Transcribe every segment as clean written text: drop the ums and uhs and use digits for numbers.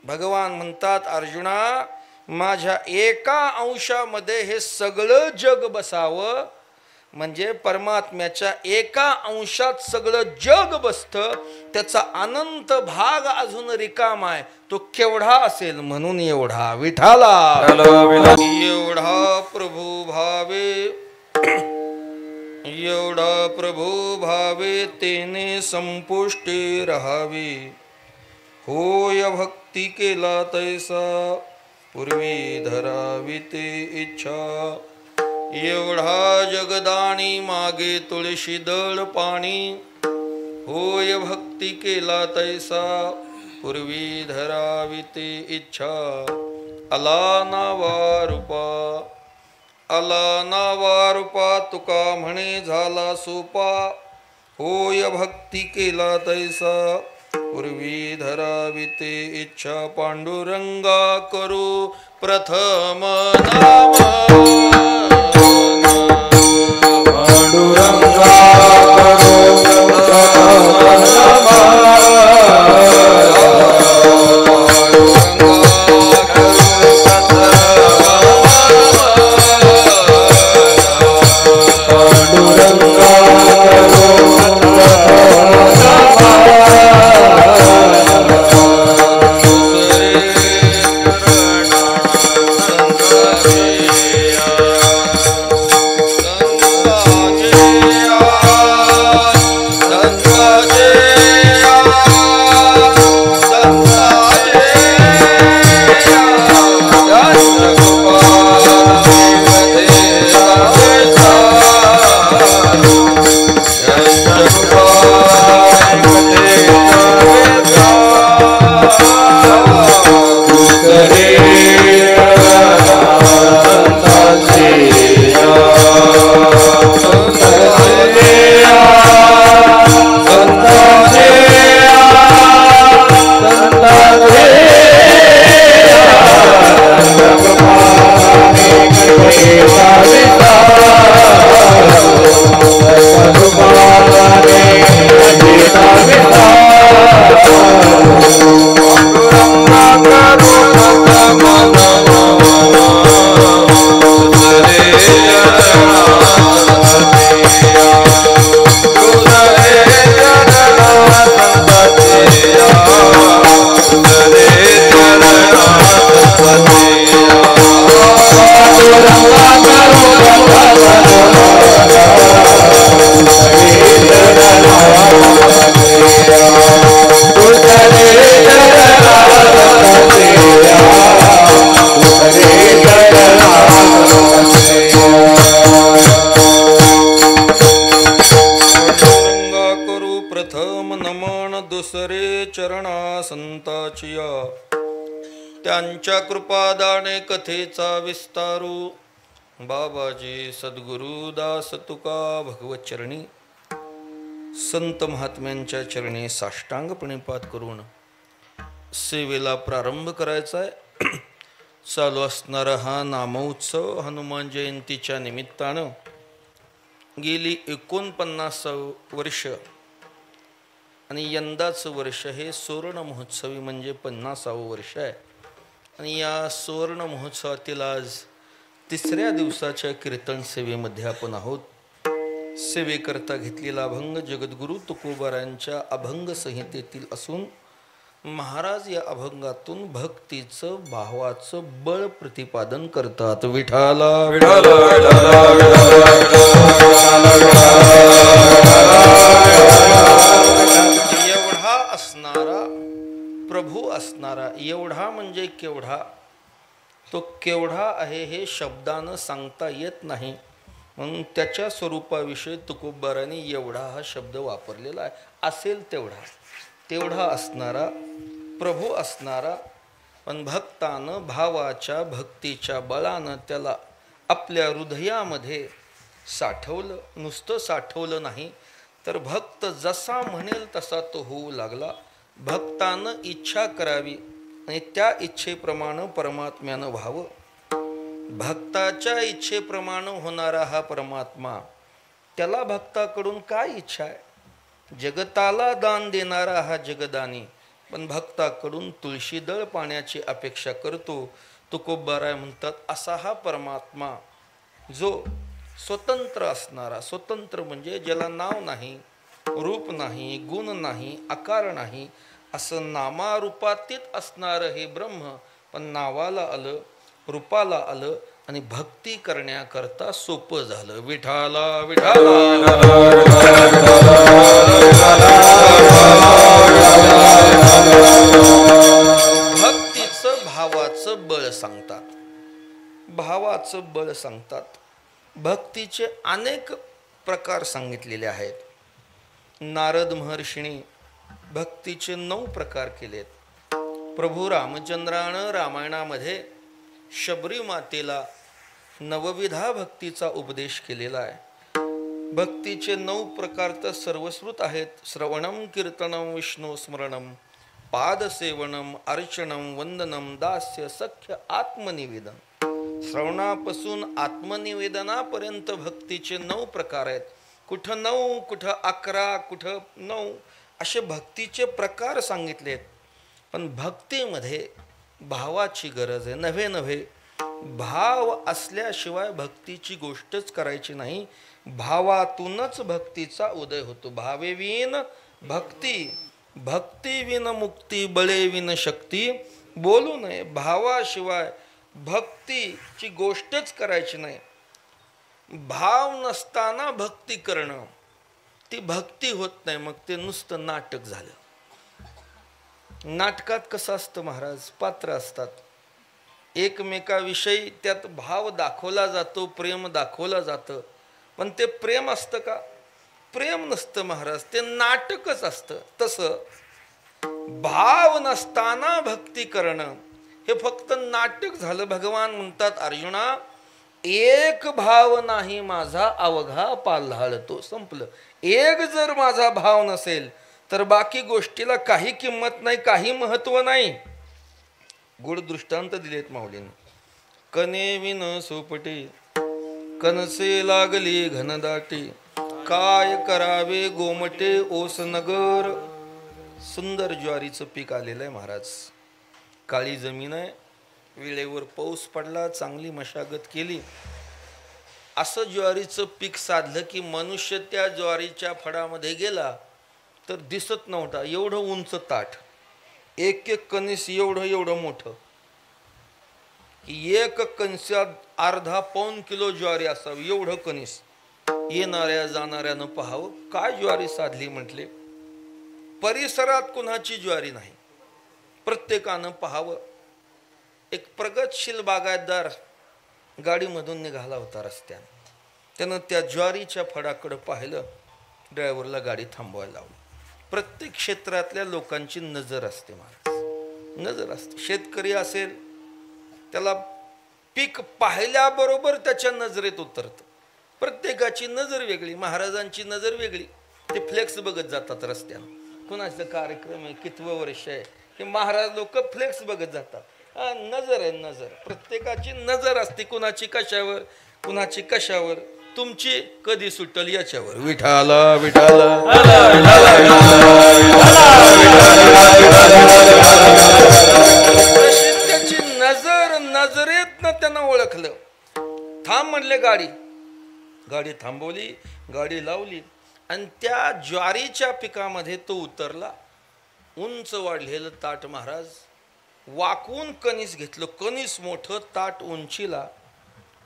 भगवान म्हणतात अर्जुना, माझ्या एका अंशामध्ये हे सगळं जग बसावं, म्हणजे परमात्म्याच्या एका अंशात सगळं जग बसतं, त्याचा अनंत भाग अजून रिकामा आहे, तो केवढा असेल म्हणून एवढा विठाला एवढा प्रभू भावे, एवढा प्रभू भावे तेने संपुष्टी रहावी, होय भक्ती केला तैसा पूर्वी धरावी ते इच्छा, एवढा जगदाणी मागे तुळशी दळ पाणी, होय भक्ती केला तैसा पूर्वी धरावी ते इच्छा, आला नावा रूपा, आला नावा रूपा तुका म्हणे झाला सोपा, होय भक्ती केला तैसा पूर्वी धरावी ते इच्छा, पांडुरंगा करू प्रथम नाम, पांडुरंगा करू प्रथम त्यांच्या कृपादाने कथेचा विस्तारू, बाबाजी सद्गुरु दास तुका भगवत चरणी, संत महात्म्यांच्या चरणी साष्टांग प्रणिपात करून सेवेला प्रारंभ करायचा आहे. चालू असणारा हा नामोत्सव हनुमान जयंतीच्या निमित्तानं गेली 49 वर्ष आणि यंदाचं वर्ष हे सुवर्ण महोत्सवी म्हणजे 50वे वर्ष आहे. आणि या सुवर्ण महोत्सवातील आज 3ऱ्या दिवसाच्या कीर्तन सेवेमध्ये आपण आहोत. सेवेकरता घेतलेला अभंग जगद्गुरु तुकोबारायांच्या अभंग संहितेतील असून महाराज या अभंगातून भक्तीचं भावाचं बळ प्रतिपादन करतात. विठाला एवढा असणारा प्रभू असणारा, एवढा म्हणजे केवढा, तो केवढा आहे हे शब्दानं सांगता येत नाही, म्हणून त्याच्या स्वरूपाविषयी तुकोबारांनी एवढा हा शब्द वापरलेला आहे. असेल तेवढा, तेवढा असणारा प्रभू असणारा, पण भक्तानं भावाच्या भक्तीच्या बळानं त्याला आपल्या हृदयामध्ये साठवलं. नुसतं साठवलं नाही तर भक्त जसा म्हणेल तसा तो होऊ लागला. भक्तानं इच्छा करावी आणि त्या इच्छेप्रमाणे परमात्म्यानं व्हावं. भक्ताच्या इच्छेप्रमाणे होणारा हा परमात्मा, त्याला भक्ताकडून काय इच्छा आहे? जगताला दान देणारा हा जगदानी, पण भक्ताकडून तुळशीदळ पाण्याची अपेक्षा करतो. तुकोबाराय म्हणतात, असा हा परमात्मा जो स्वतंत्र असणारा, स्वतंत्र म्हणजे ज्याला नाव नाही, रूप नाही, गुण नाही, आकार नाही, असं नामारूपातीत असणारं हे ब्रह्म पण नावाला आलं, रूपाला आलं आणि भक्ती करण्याकरता सोपं झालं. विठाला विठाला भक्तीचं भावाचं बळ सांगतात. भावाचं बळ सांगतात. भक्तीचे अनेक प्रकार सांगितलेले आहेत. नारद महर्षींनी भक्तीचे 9 प्रकार केलेत. प्रभू रामचंद्रानं रामायणामध्ये शबरी मातेला 9विधा भक्तीचा उपदेश केलेला आहे. भक्तीचे 9 प्रकार तर सर्वश्रुत आहेत. श्रवणम, कीर्तनम, विष्णू स्मरणम, पादसेवनम, अर्चनम, वंदनम, दास्य, सख्य, आत्मनिवेदन. श्रवणापासून आत्मनिवेदनापर्यंत भक्तीचे 9 प्रकार आहेत. कुठं 9, कुठं 11, कुठं 9 असे भक्तीचे प्रकार सांगितलेत. पण भक्तीमध्ये भावाची गरज आहे. नव्हे नव्हे भाव असल्याशिवाय भक्तीची गोष्टच करायची नाही. भावातूनच भक्तीचा उदय होतो. भावेविन भक्ती, भक्तीविन मुक्ती, बळेविन शक्ती बोलू नये. भावाशिवाय भक्तीची गोष्टच करायची नाही. भाव नसताना भक्ती करणं ती भक्ती होत नाही. मग ते नुसतं नाटक झालं. नाटकात कसं असतं महाराज, पात्र असतात, एकमेकाविषयी त्यात भाव दाखवला जातो, प्रेम दाखवलं जातं. पण ते प्रेम असतं का? प्रेम नसतं महाराज, ते नाटकच असतं. तसं भाव नसताना भक्ती करणं हे फक्त नाटक झालं. भगवान म्हणतात, अर्जुना, एक भाव नाही माझा अवघा पाल्हाळतो. संपलं. एक जर माझा भाव नसेल तर बाकी गोष्टीला काही किंमत नाही, काही महत्व नाही. गुढ दृष्टांत दिलेत माऊलीने. कने विन सोपटे, कनसे लागली घनदाटी, काय करावे गोमटे ओस नगर. सुंदर ज्वारीचं पीक आलेलं आहे महाराज. काळी जमीन आहे, वेळेवर पाऊस पडला, चांगली मशागत केली. असं ज्वारीचं पीक साधलं की मनुष्य त्या ज्वारीच्या फडामध्ये गेला तर दिसत नव्हता. एवढं उंच ताट, एक एक कणीस एवढं मोठं. एक कणसात अर्धा पाऊण किलो ज्वारी असावी, एवढं कणीस. येणाऱ्या जाणाऱ्यानं पाहावं, काय ज्वारी साधली म्हटले. परिसरात कुणाची ज्वारी नाही. प्रत्येकानं पाहावं. एक प्रगतशील बागायतदार गाडीमधून निघाला होता रस्त्याने. त्यानं त्या ज्वारीच्या फडाकडं पाहिलं. ड्रायव्हरला गाडी थांबवायला लावली. प्रत्येक क्षेत्रातल्या लोकांची नजर असते महाराज, नजर असते. शेतकरी असेल त्याला पीक पाहिल्याबरोबर त्याच्या नजरेत उतरतं. प्रत्येकाची नजर वेगळी. महाराजांची नजर वेगळी. ते फ्लेक्स बघत जातात रस्त्यानं. कुणाचा कार्यक्रम आहे, कितवं वर्ष आहे, हे महाराज लोक फ्लेक्स बघत जातात. नजर आहे, नजर. प्रत्येकाची नजर असते. कुणाची कशावर, कुणाची कशावर. तुमची कधी सुटल याच्यावर. विठाला विठाला त्याची नजर, नजरेतनं त्यानं ओळखलं. थांब म्हणले गाडी. गाडी थांबवली, गाडी लावली आणि त्या ज्वारीच्या पिकामध्ये तो उतरला. उंच वाढलेलं ताट महाराज. वाकून कणीस घेतलं. कणीस मोठं, ताट उंचीला.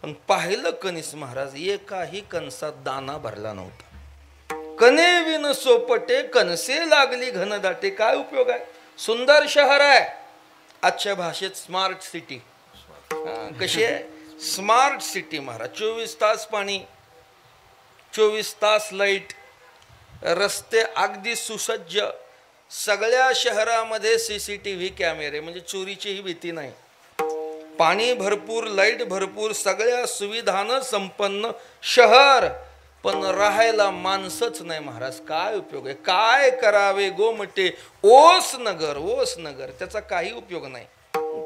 पण पाहिलं कणीस महाराज, एकाही कणसात दाना भरला नव्हता. कने विन सोपटे, कणसे लागली घनदाटे. काय उपयोग आहे? सुंदर शहर आहे, आजच्या भाषेत स्मार्ट सिटी. कशी आहे? Smart city Maharaj. 24 तास पाणी, 24 तास लाईट, रस्ते अगदी सुसज्ज. सगळ्या शहरामध्ये CCTV कॅमेरे, म्हणजे चोरीचीही भीती नाही. पाणी भरपूर, लाईट भरपूर, सगळ्या सुविधानं संपन्न शहर. पण राहायला माणसंच नाही महाराज. काय उपयोग आहे? काय करावे गोमटे ओस नगर. ओस नगर, त्याचा काही उपयोग नाही,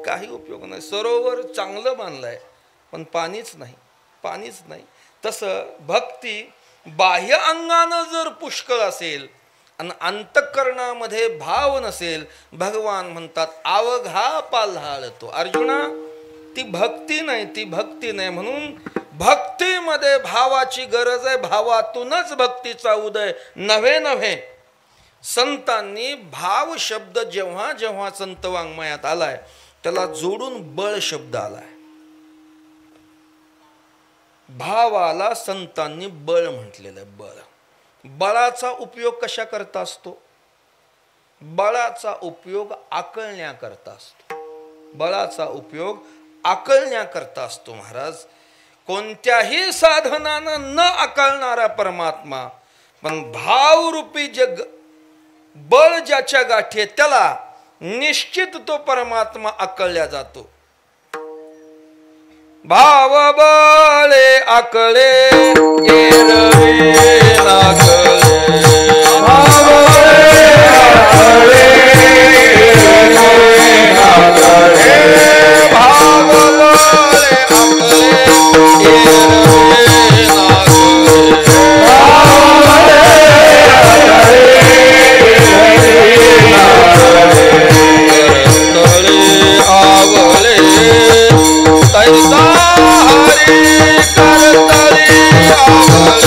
काही उपयोग नाही. सरोवर चांगलं बांधलंय पण पाणीच नाही, पाणीच नाही. तसं भक्ती बाह्य अंगानं जर पुष्कळ असेल आणि अंतःकरणामध्ये भाव नसेल, भगवान म्हणतात अवघा पाल्हाळतो. अर्जुना, ती भक्ती नाही, ती भक्ती नाही. म्हणून भक्तीमध्ये भावाची गरज आहे. भावातूनच भक्तीचा उदय. नव्हे नव्हे संतांनी भाव शब्द जेव्हा जेव्हा संत वाङ्मयात आलाय त्याला जोडून बळ शब्द आलाय. भावाला संतांनी बळ म्हटलेलं आहे. बळ. बळाचा उपयोग कशा करता असतो? बळाचा उपयोग आकलण्याकरता असतो. बळाचा उपयोग आकलण्याकरता असतो. महाराज, कोणत्याही साधनानं न आकलणारा परमात्मा, पण भावरूपी जग बळ ज्याच्या गाठी आहे त्याला निश्चित तो परमात्मा आकळल्या जातो. भाव बळे आकळे एरवी नाकळे. भाव बळे आकळे एरवी नाकळे. भाव बळे आकळे एरवी नाकळे. भाव बळे आवळे तैसा हरी करतली आवळे.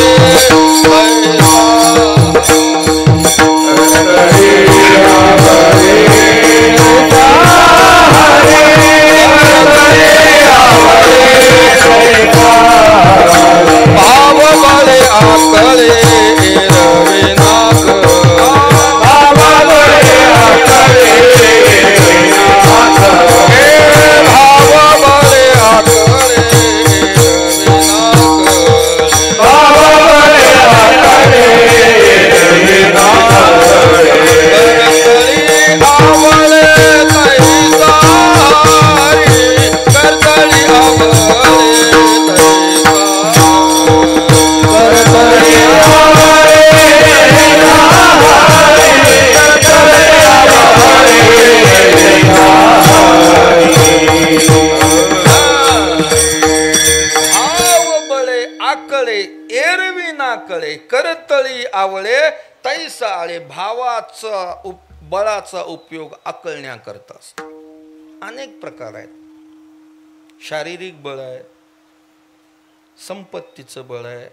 भाव बळे आकळे एरवी नाक. भाव बळे आकळे एरवी नाक. भाव बळे आकळे एरवी नाक. भाव बळे आकळे एरवी नाक. करतली आवळे तैसा हरी करतली आवळे तैसा. भाव बळे आकळे एरवी नाकळे करतळी आवळे तैसा आळे. भावाचा बळाचा उपयोग आकलण्याकरता असतो. अनेक प्रकार आहेत. शारीरिक बळ आहे, संपत्तीचं बळ आहे,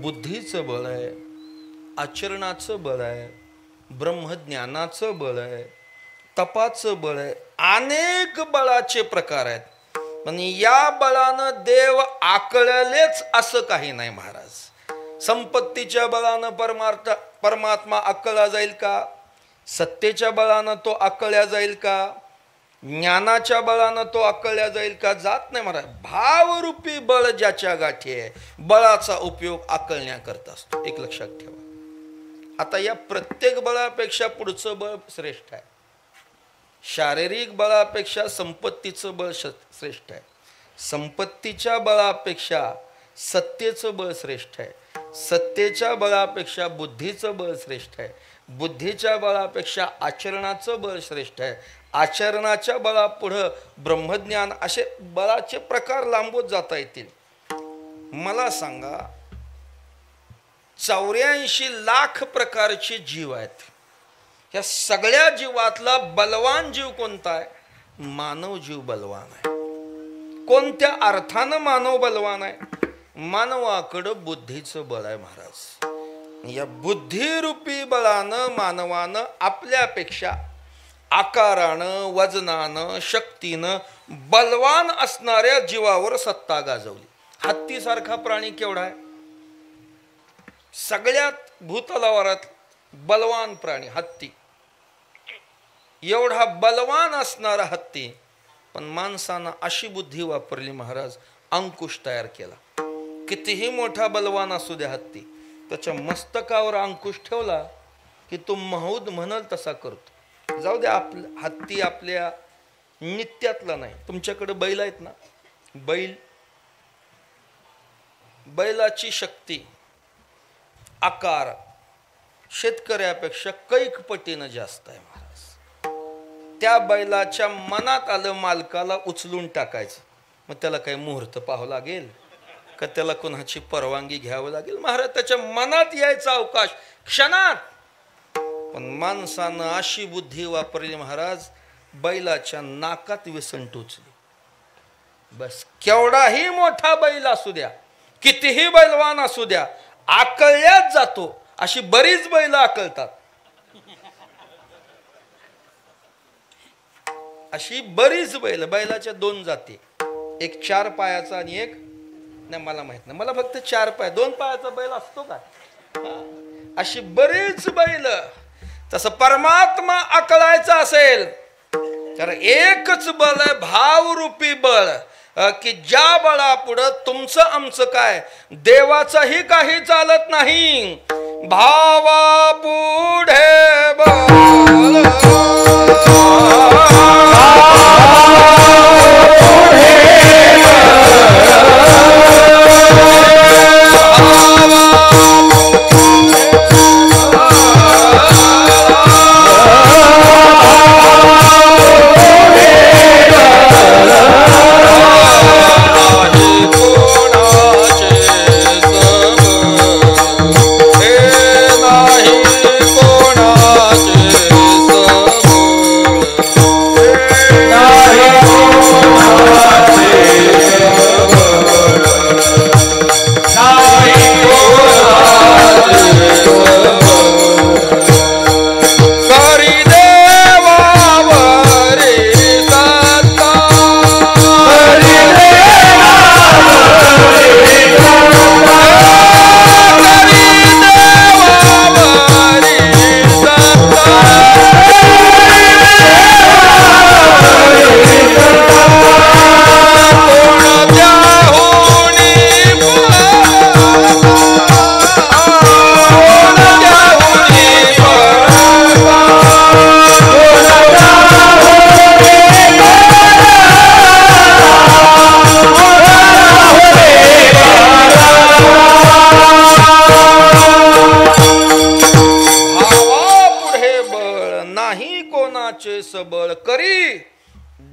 बुद्धीचं बळ आहे, आचरणाचं बळ आहे, ब्रह्मज्ञानाचं बळ आहे, तपाचं बळ आहे. अनेक बळाचे प्रकार आहेत. पण या बळानं देव आकळलेच असं काही नाही महाराज. संपत्तीच्या बळानं परमात्मा आकळला जाईल का? सत्तेच्या बळानं तो आकळल्या जाईल का? ज्ञानाच्या बळानं तो आकळल्या जाईल का? जात नाही महाराज. भावरूपी बळ ज्याच्या गाठी आहे बळाचा उपयोग आकळण्याकरता असतो. एक लक्षात ठेवा. आता या प्रत्येक बळापेक्षा पुढचं बळ श्रेष्ठ आहे. शारीरिक बळापेक्षा संपत्तीचं बळ श्रेष्ठ आहे. संपत्तीच्या बळापेक्षा सत्तेचं बळ श्रेष्ठ आहे. सत्तेच्या बळापेक्षा बुद्धीचं बळ श्रेष्ठ आहे. बुद्धीच्या बळापेक्षा आचरणाचं बळ श्रेष्ठ आहे. आचरणाच्या बळापुढं ब्रह्मज्ञान. असे बळाचे प्रकार लांबवत जाता येतील. मला सांगा, 84 लाख प्रकारचे जीव आहेत. या सगळ्या जीवातला बलवान जीव कोणता आहे? मानव जीव बलवान आहे. कोणत्या अर्थानं मानव बलवान आहे? मानवाकडं बुद्धीचं बळ आहे महाराज. या बुद्धिरूपी बळानं मानवानं आपल्यापेक्षा आकारानं, वजनानं, शक्तीनं बलवान असणाऱ्या जीवावर सत्ता गाजवली. हत्तीसारखा प्राणी केवढा आहे? सगळ्यात भूतलावरात बलवान प्राणी हत्ती. एवढा बलवान असणारा हत्ती, पण माणसानं अशी बुद्धी वापरली महाराज, अंकुश तयार केला. कितीही मोठा बलवान असू द्या हत्ती, त्याच्या मस्तकावर अंकुश ठेवला की तो महूद म्हणल तसा करतो. जाऊ द्या, हत्ती आपल्या नित्यातला नाही. तुमच्याकडे बैल आहेत ना? बैलाची शक्ती, आकार शेतकऱ्यापेक्षा कैक पटीनं जास्त आहे महाराज. त्या बैलाच्या मनात आलं मालकाला उचलून टाकायचं, मग त्याला काही मुहूर्त पाहावं लागेल का? त्याला कोणाची परवानगी घ्यावं लागेल? महाराज, त्याच्या मनात यायचा अवकाश क्षणात पण माणसानं अशी बुद्धी वापरली महाराज, बैलाच्या नाकात व्यसन टोचली. बस, केवढाही मोठा बैल असू द्या, कितीही बैलवान असू द्या, आकळल्याच जातो. अशी बरीच बैल आकळतात. अशी बरीच बैलाच्या दोन जाती, एक 4 पायाचा आणि एक नाही, मला माहित नाही, मला फक्त 4 पाय, 2 पायाचा बैल असतो का? अशी बरीच बैल. तसं परमात्मा आकळायचा असेल तर एकच बळ आहे, भावरूपी बळ, की ज्या बळापुढं तुमचं आमचं काय, देवाचंही काही चालत नाही. भावा पुढे बळ, सबळ करी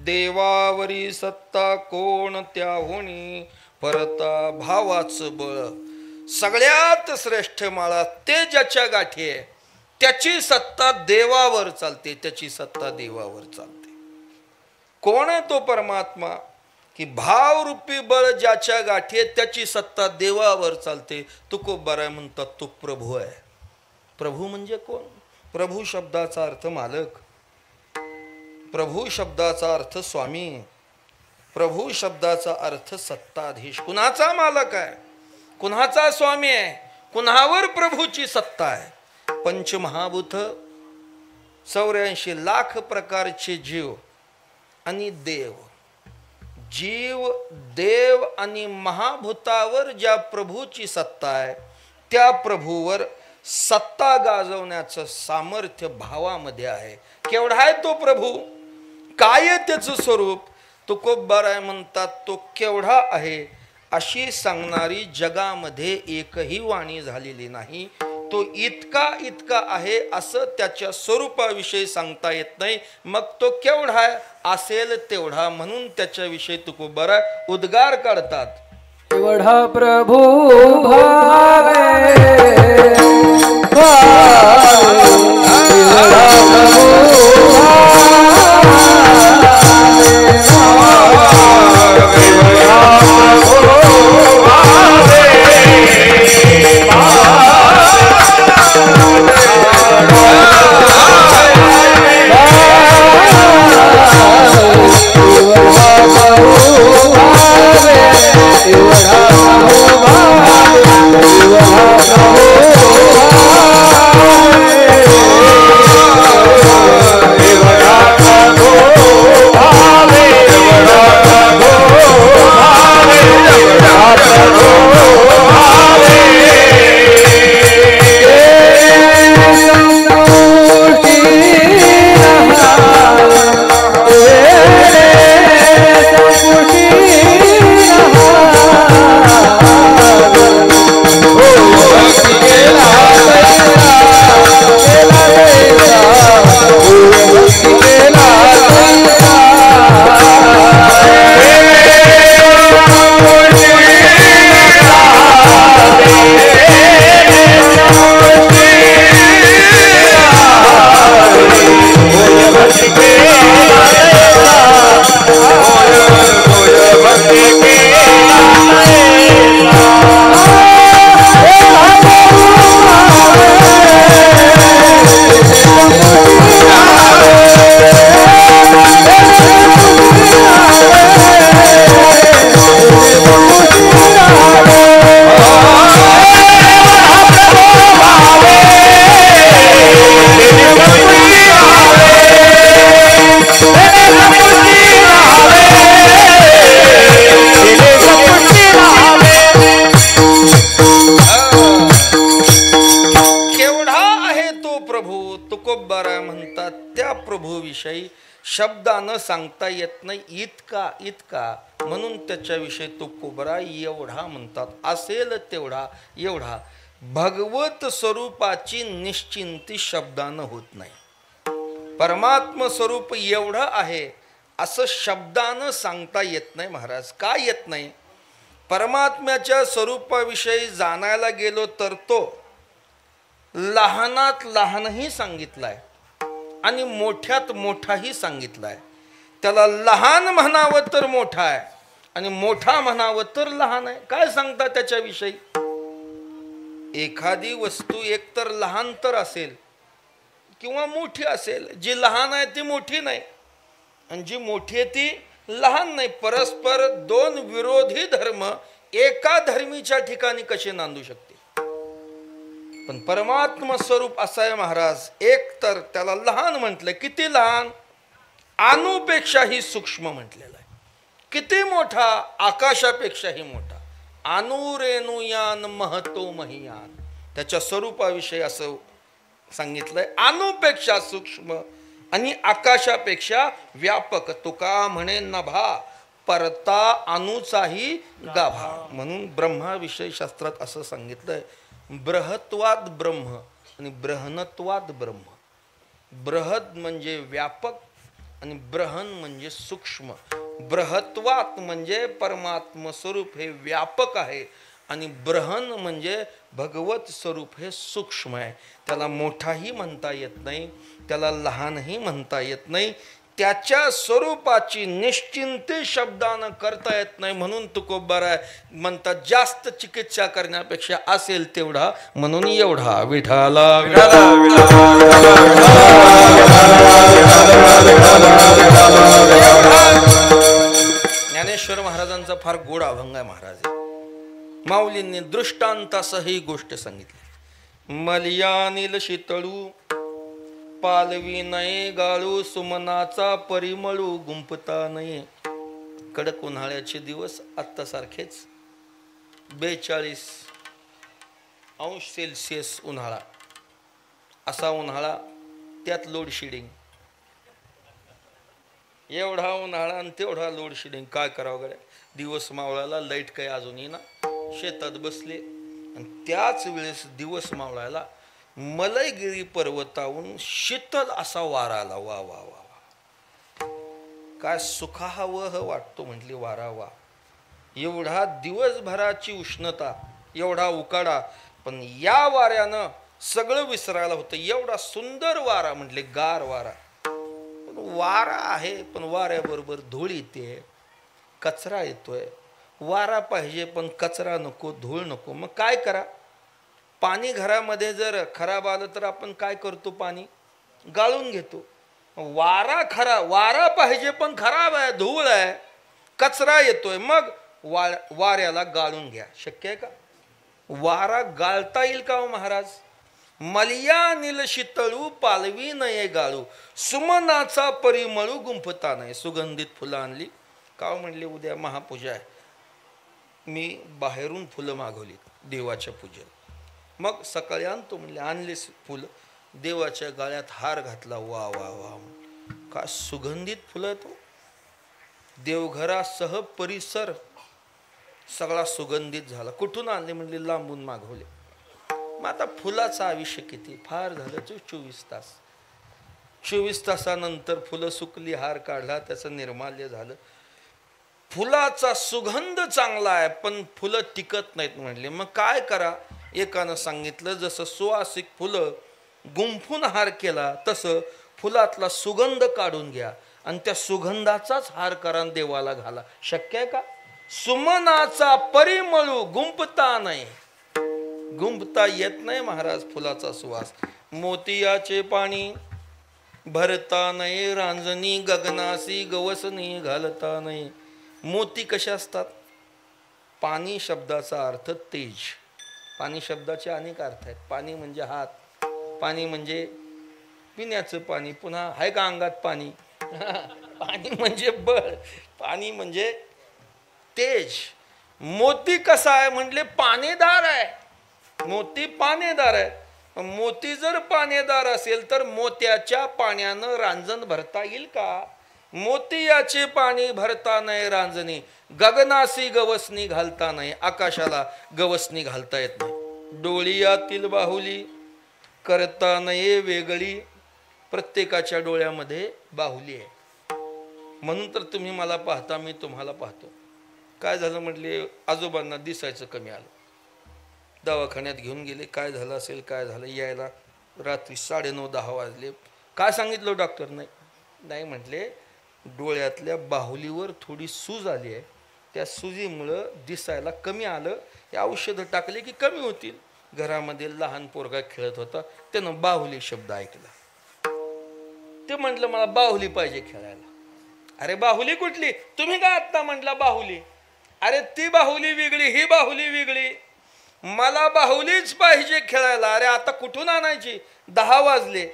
देवावरी सत्ता कोण त्याहुनी परता भावाचं बळ. सगळ्यात श्रेष्ठ माळा ते ज्याच्या गाठी आहे त्याची सत्ता देवावर चालते, त्याची सत्ता देवावर चालते. कोण आहे तो परमात्मा? की भावरूपी बळ ज्याच्या गाठी आहे त्याची सत्ता देवावर चालते. तुकोबाराय म्हणतात तो प्रभू आहे. प्रभू म्हणजे कोण? प्रभू शब्दाचा अर्थ मालक, प्रभू शब्दाचा अर्थ स्वामी, प्रभू शब्दाचा अर्थ सत्ताधीश. कुणाचा मालक आहे, कुणाचा स्वामी आहे, कुणावर प्रभूची सत्ता आहे. पंचमहाभूत, 84 लाख प्रकारचे जीव आणि देव. जीव, देव आणि महाभूतावर ज्या प्रभूची सत्ता आहे त्या प्रभूवर सत्ता गाजवण्याचं सामर्थ्य भावामध्ये आहे. केवढा आहे तो प्रभू, काय त्याचं स्वरूप? तुकोबाराय म्हणतात तो केवढा आहे अशी सांगणारी जगामध्ये एकही वाणी झालेली नाही. तो इतका इतका आहे असं त्याच्या स्वरूपाविषयी सांगता येत नाही. मग तो केवढा आहे? असेल तेवढा, म्हणून त्याच्याविषयी तुकोबाराय उद्गार काढतात. एवढा प्रभू भावे Evara शब्दानं सांगता येत नाही इतका इतका, म्हणून त्याच्याविषयी तो कोबरा एवढा म्हणतात. असेल तेवढा एवढा. भगवत स्वरूपाची निश्चिंती शब्दानं होत नाही. परमात्म स्वरूप एवढं आहे असं शब्दानं सांगता येत नाही महाराज. का येत नाही? परमात्म्याच्या स्वरूपाविषयी जाणायला गेलो तर तो लहानात लहानही सांगितलाय आणि मोठ्यात मोठाही सांगितलाय. त्याला लहान म्हणावं तर मोठा आहे आणि मोठा म्हणावं तर लहान आहे. काय सांगता त्याच्याविषयी? एखादी वस्तू एकतर लहान तर असेल किंवा मोठी असेल. जी लहान आहे ती मोठी नाही आणि जी मोठी आहे ती लहान नाही. परस्पर दोन विरोधी धर्म एका धर्मीच्या ठिकाणी कसे नांदू शकते? पण परमात्म स्वरूप असं आहे महाराज. एक तर त्याला लहान म्हटलं. किती लहान? अणुपेक्षाही सूक्ष्म म्हटलेलं आहे. किती मोठा? आकाशापेक्षाही मोठा. अणुरेणुयान महतो महियान. त्याच्या स्वरूपाविषयी असं सांगितलंय. अणुपेक्षा सूक्ष्म आणि आकाशापेक्षा व्यापक. तुका म्हणे नभा परता अणुचाही गाभा. म्हणून ब्रह्माविषयी शास्त्रात असं सांगितलंय. बृहत्वाद ब्रह्म आणि ब्रहणत्वाद ब्रह्म. बृहद म्हणजे व्यापक आणि ब्रहण म्हणजे सूक्ष्म. बृहत्वात म्हणजे परमात्म स्वरूप हे व्यापक आहे आणि ब्रहण म्हणजे भगवत स्वरूप हे सूक्ष्म आहे. त्याला मोठाही म्हणता येत नाही, त्याला लहानही म्हणता येत नाही. त्याच्या स्वरूपाची निश्चिंती शब्दानं करता येत नाही. म्हणून तुकोबारा म्हणतात जास्त चिकित्सा करण्यापेक्षा असेल तेवढा म्हणून एवढा. विठाला ज्ञानेश्वर महाराजांचा फार गोड अभंग आहे महाराज. माऊलींनी दृष्टांतासह ही गोष्ट सांगितली. मलियानिल शीतळू पालवी नये गाळू सुमनाचा परिमळू गुंफता नये. कडक उन्हाळ्याचे दिवस आत्ता सारखेच 42°C उन्हाळा. असा उन्हाळा त्यात लोड शेडिंग. एवढा उन्हाळा आणि तेवढा लोड शेडिंग. काय करावं गड्या? दिवस मावळायला लाईट काही अजूनही ना. शेतात बसले आणि त्याच वेळेस दिवस मावळायला मलयगिरी पर्वतावरून शीतल असा वारा आला. वा वा वा वा. काय सुखावह वाटतो म्हटली वारा. वा. एवढा दिवसभराची उष्णता, एवढा उकाडा, पण या वाऱ्यानं सगळं विसरायला होतं. एवढा सुंदर वारा म्हटले, गार वारा. पण वारा आहे पण वाऱ्याबरोबर धूळ येते, कचरा येतोय. वारा पाहिजे पण कचरा नको, धूळ नको. मग काय करा? पाणी घरामध्ये जर खराब आलं तर आपण काय करतो? पाणी गाळून घेतो. वारा पाहिजे पण खराब आहे, धूळ आहे, कचरा येतोय. मग वाऱ्याला गाळून घ्या. शक्य आहे का? वारा गाळता येईल का हो महाराज? मलिया नील शीतळू पालवी नये गाळू सुमनाचा परिमळू गुंफता नये. सुगंधित फुलं आणली. का म्हणले उद्या महापूजा आहे. मी बाहेरून फुलं मागवली देवाच्या पूजेला. मग सकाळी आणतो म्हणले. आणले फुलं, देवाच्या गळ्यात हार घातला. वा वा वा. का सुगंधित फुलं. तो देवघरासह परिसर सगळा सुगंधित झाला. कुठून आणले म्हणले? लांबून मागवले. मग आता फुलाचं आयुष्य किती? फार झालं 24 तास. 24 तासानंतर फुलं सुकली, हार काढला, त्याचं निर्माल्य झालं. फुलाचा सुगंध चांगला आहे पण फुलं टिकत नाहीत म्हणले. मग काय करा? एकानं सांगितलं जसं सुवासिक फुलं गुंफून हार केला तसं फुलातला सुगंध काढून घ्या आणि त्या सुगंधाचाच हार करा देवाला घाला. शक्य आहे का? सुमनाचा परिमळू गुंफता नाही. गुंफता येत नाही महाराज फुलाचा सुवास. मोतियाचे पाणी भरता नाही, रांजणी गगनासी गवसनी घालता नाही. मोती कशा असतात? पाणी शब्दाचा अर्थ तेज. पाणी शब्दाचे अनेक अर्थ आहेत. पाणी म्हणजे हात, पाणी म्हणजे पिण्याचं पाणी, पुन्हा आहे का अंगात पाणी? पाणी म्हणजे बळ, पाणी म्हणजे तेज. मोती कसा आहे म्हटले? पाणीदार आहे. मोती पाणीदार आहे. मोती जर पाणीदार असेल तर मोत्याच्या पाण्यानं रांजण भरता येईल का? मोतियाचे पाणी भरता नये रांजणी, गगनासी गवसनी घालता नाही, आकाशाला गवसनी घालता येत नाही. डोळियातील बाहुली करता नये वेगळी, प्रत्येकाच्या डोळ्यामध्ये बाहुली आहे. म्हणून तर तुम्ही मला पाहता, मी तुम्हाला पाहतो. काय झालं म्हटले, आजोबांना दिसायचं कमी आलं. दवाखान्यात घेऊन गेले. काय झालं असेल, काय झालं, यायला रात्री 9:30-10 वाजले. काय सांगितलं डॉक्टर? नाही म्हटले, डोळ्यातल्या बाहुलीवर थोडी सूज आली आहे, त्या सुजीमुळं दिसायला कमी आलं. हे औषधं टाकले की कमी होतील. घरामध्ये लहान पोरगा खेळत होता, त्यानं बाहुली शब्द ऐकला. ते म्हटलं मला बाहुली पाहिजे खेळायला. अरे बाहुली कुठली? तुम्ही काय आत्ता म्हटला बाहुली? अरे ती बाहुली वेगळी, ही बाहुली वेगळी. मला बाहुलीच पाहिजे खेळायला. अरे आता कुठून आणायची? 10 वाजले.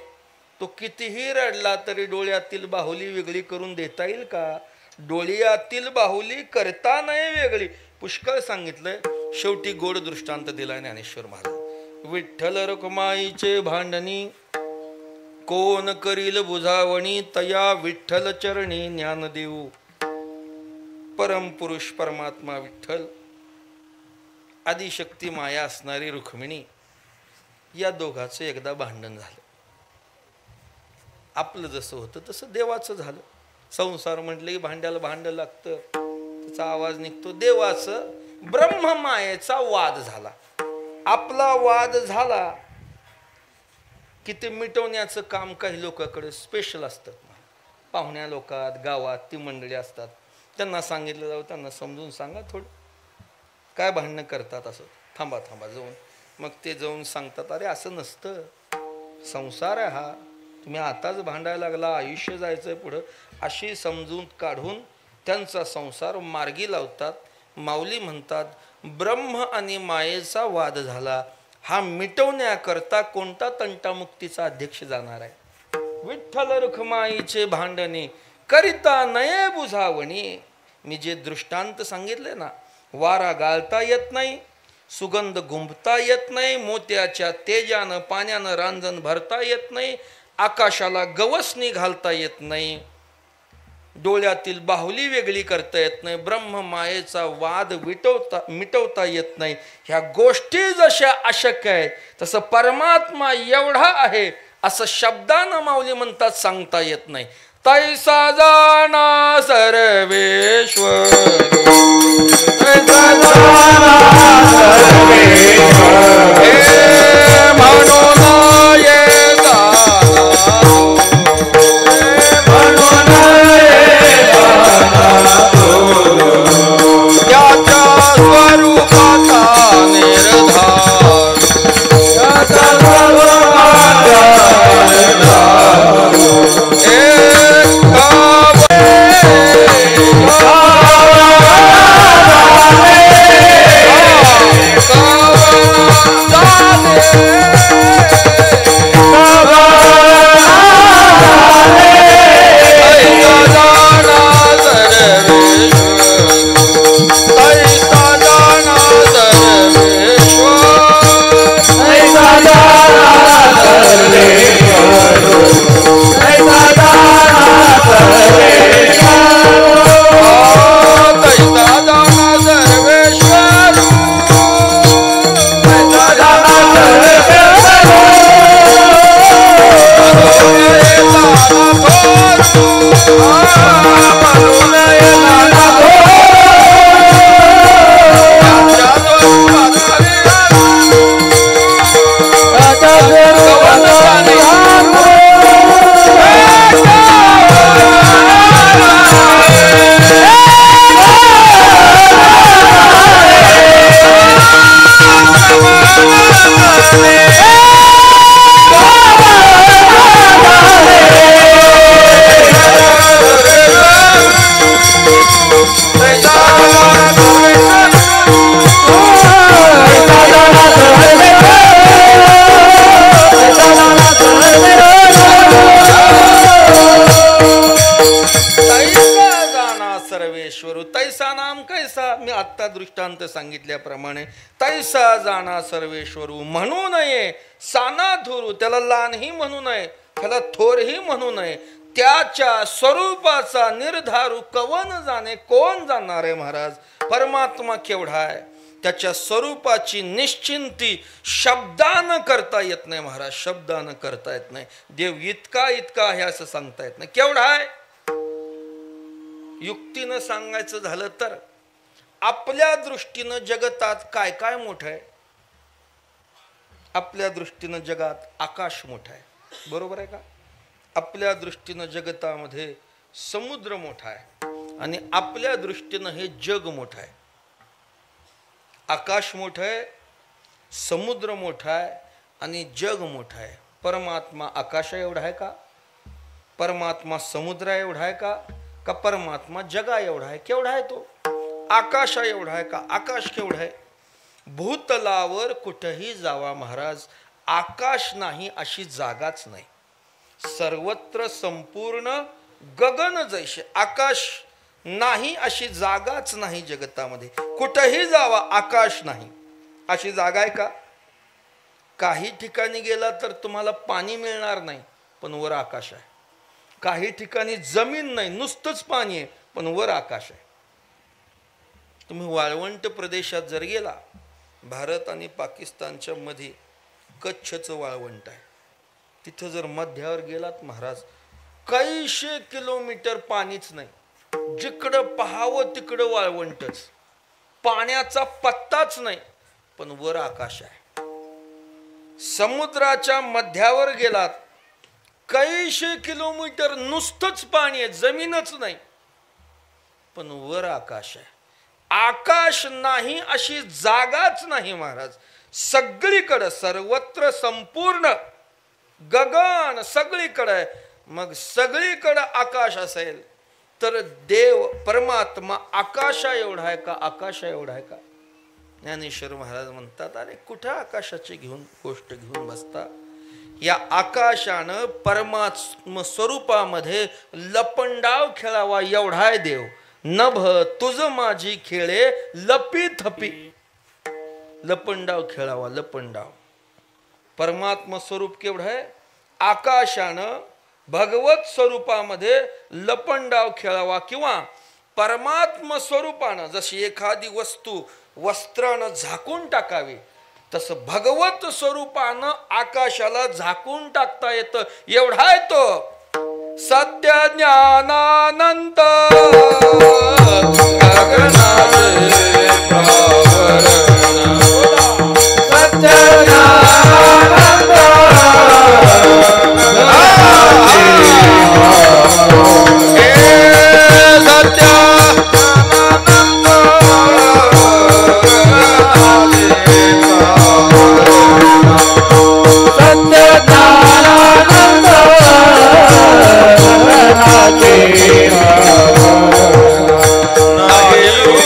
तो कितीही रडला तरी डोळ्यातील बाहुली वेगळी करून देता येईल का? डोळ्यातील बाहुली करता नाही वेगळी. पुष्कळ सांगितलंय. शेवटी गोड दृष्टांत दिला ज्ञानेश्वर महाराज. विठ्ठल रखुमाईचे भांडणी कोण करील बुझावणी, तया विठ्ठल चरणी ज्ञान देऊ. परमपुरुष परमात्मा विठ्ठल, आदिशक्ती माया असणारी रुक्मिणी, या दोघांचं एकदा भांडण झालं. आपलं जसं होतं तसं देवाचं झालं. संसार म्हटलं की भांड्याला भांड लागतं, त्याचा आवाज निघतो. देवाचं ब्रह्ममायेचा वाद झाला. आपला वाद झाला की ते मिटवण्याचं काम काही लोकांकडे स्पेशल असतात. पाहुण्या लोकात, गावात ती मंडळी असतात, त्यांना सांगितलं जावं, त्यांना समजून सांगा थोडं काय भांडणं करतात असं. थांबा जाऊन. मग ते जाऊन सांगतात, अरे असं नसतं, संसार आहे हा, तुम्ही आताच भांडायला लागला, आयुष्य जायचंय पुढं. अशी समजून काढून त्यांचा संसार मार्गी लावतात. माऊली म्हणतात, ब्रह्म आणि मायेचा वाद झाला, हा मिटवण्याकरता कोणता तंटामुक्तीचा अध्यक्ष जाणार आहे? विठ्ठल रुक्माईचे भांडणे करिता नये बुझावणी. मी जे दृष्टांत सांगितले ना, वारा गाळता येत नाही, सुगंध गुंफता येत नाही, मोत्याच्या तेजानं पाण्यानं रांजण भरता येत नाही, आकाशाला गवसणी घालता येत नाही, डोळ्यातील बाहुली वेगळी करता येत नाही, ब्रह्म मायेचा वाद मिटवता येत नाही. ह्या गोष्टी जशा अशक्य आहेत तसं परमात्मा एवढा आहे असं शब्दानं माऊली म्हणतात, सांगता येत नाही. तैसा जाना सर्वेश्वर, म्हणून ये त्याच्या स्वरूपाचा निर्धार, दृष्टांत सांगितल्याप्रमाणे तैसा जाणा सर्वेश्वरू. म्हणू नये साना धुरू, त्याला लहानही म्हणू नये, त्याला थोरही म्हणू नये. त्याच्या स्वरूपाचा निर्धारू कवन जाणे, कोण जाणार आहे महाराज? परमात्मा केवढा आहे त्याच्या स्वरूपाची निश्चिंती शब्दानं करता येत नाही महाराज, शब्दानं करता येत नाही. देव इतका इतका आहे असं सांगता येत नाही. केवढा आहे युक्तीनं सांगायचं झालं तर आपल्या दृष्टीनं जगतात काय काय मोठं आहे. आपल्या दृष्टीनं जगात आकाश मोठा आहे, बरोबर आहे का? आपल्या दृष्टीनं जगतामध्ये समुद्र मोठा आहे आणि आपल्या दृष्टीनं हे जग मोठं आहे. आकाश मोठं आहे, समुद्र मोठा आहे आणि जग मोठा आहे. परमात्मा आकाशा एवढा आहे का? परमात्मा समुद्रा एवढा आहे का? का परमात्मा जगा एवढा आहे? केवढा आहे तो? आकाशा एवढा आहे का? आकाश केवढा आहे? भूतलावर कुठेही जावा महाराज, आकाश नाही अशी जागाच नाही. सर्वत्र संपूर्ण गगन जैसे, आकाश नाही अशी जागाच नाही जगतामध्ये. कुठेही जावा आकाश नाही अशी जागा आहे का? काही ठिकाणी गेला तर तुम्हाला पाणी मिळणार नाही पण वर आकाश आहे. काही ठिकाणी जमीन नाही, नुसतंच पाणी आहे पण वर आकाश आहे. तुम्ही वाळवंट प्रदेशात जर गेला, भारत आणि पाकिस्तानच्या मध्ये कच्छचं वाळवंट आहे, तिथं जर मध्यावर गेलात महाराज, कैशे किलोमीटर पाणीच नाही. जिकडं पाहावं तिकडं वाळवंटच, पाण्याचा पत्ताच नाही पण वर आकाश आहे. समुद्राच्या मध्यावर गेलात, कैशे किलोमीटर नुसतंच पाणी आहे, जमीनच नाही पण वर आकाश आहे. आकाश नाही अशी जागाच नाही महाराज. सगळीकडे सर्वत्र संपूर्ण गगन सगळीकडे आहे. मग सगळीकडे आकाश असेल तर देव परमात्मा आकाशा एवढा आहे का? आकाशा एवढा आहे का? ज्ञानेश्वर महाराज म्हणतात, अरे कुठं आकाशाची गोष्ट घेऊन बसता. या आकाशानं परमात्म स्वरूपामध्ये लपंडाव खेळावा एवढा आहे देव. नभ तुझ माझी खेळे लपी थपी, लपंडाव खेळावा, लपंडाव. परमात्म स्वरूप केवढं आहे? आकाशानं भगवत स्वरूपामध्ये लपंडाव खेळावा किंवा परमात्म स्वरूपानं जशी एखादी वस्तू वस्त्रानं झाकून टाकावी तसं भगवत स्वरूपानं आकाशाला झाकून टाकता येतं. एवढा आहे तो. सत्य ज्ञानानंत सत्य Hare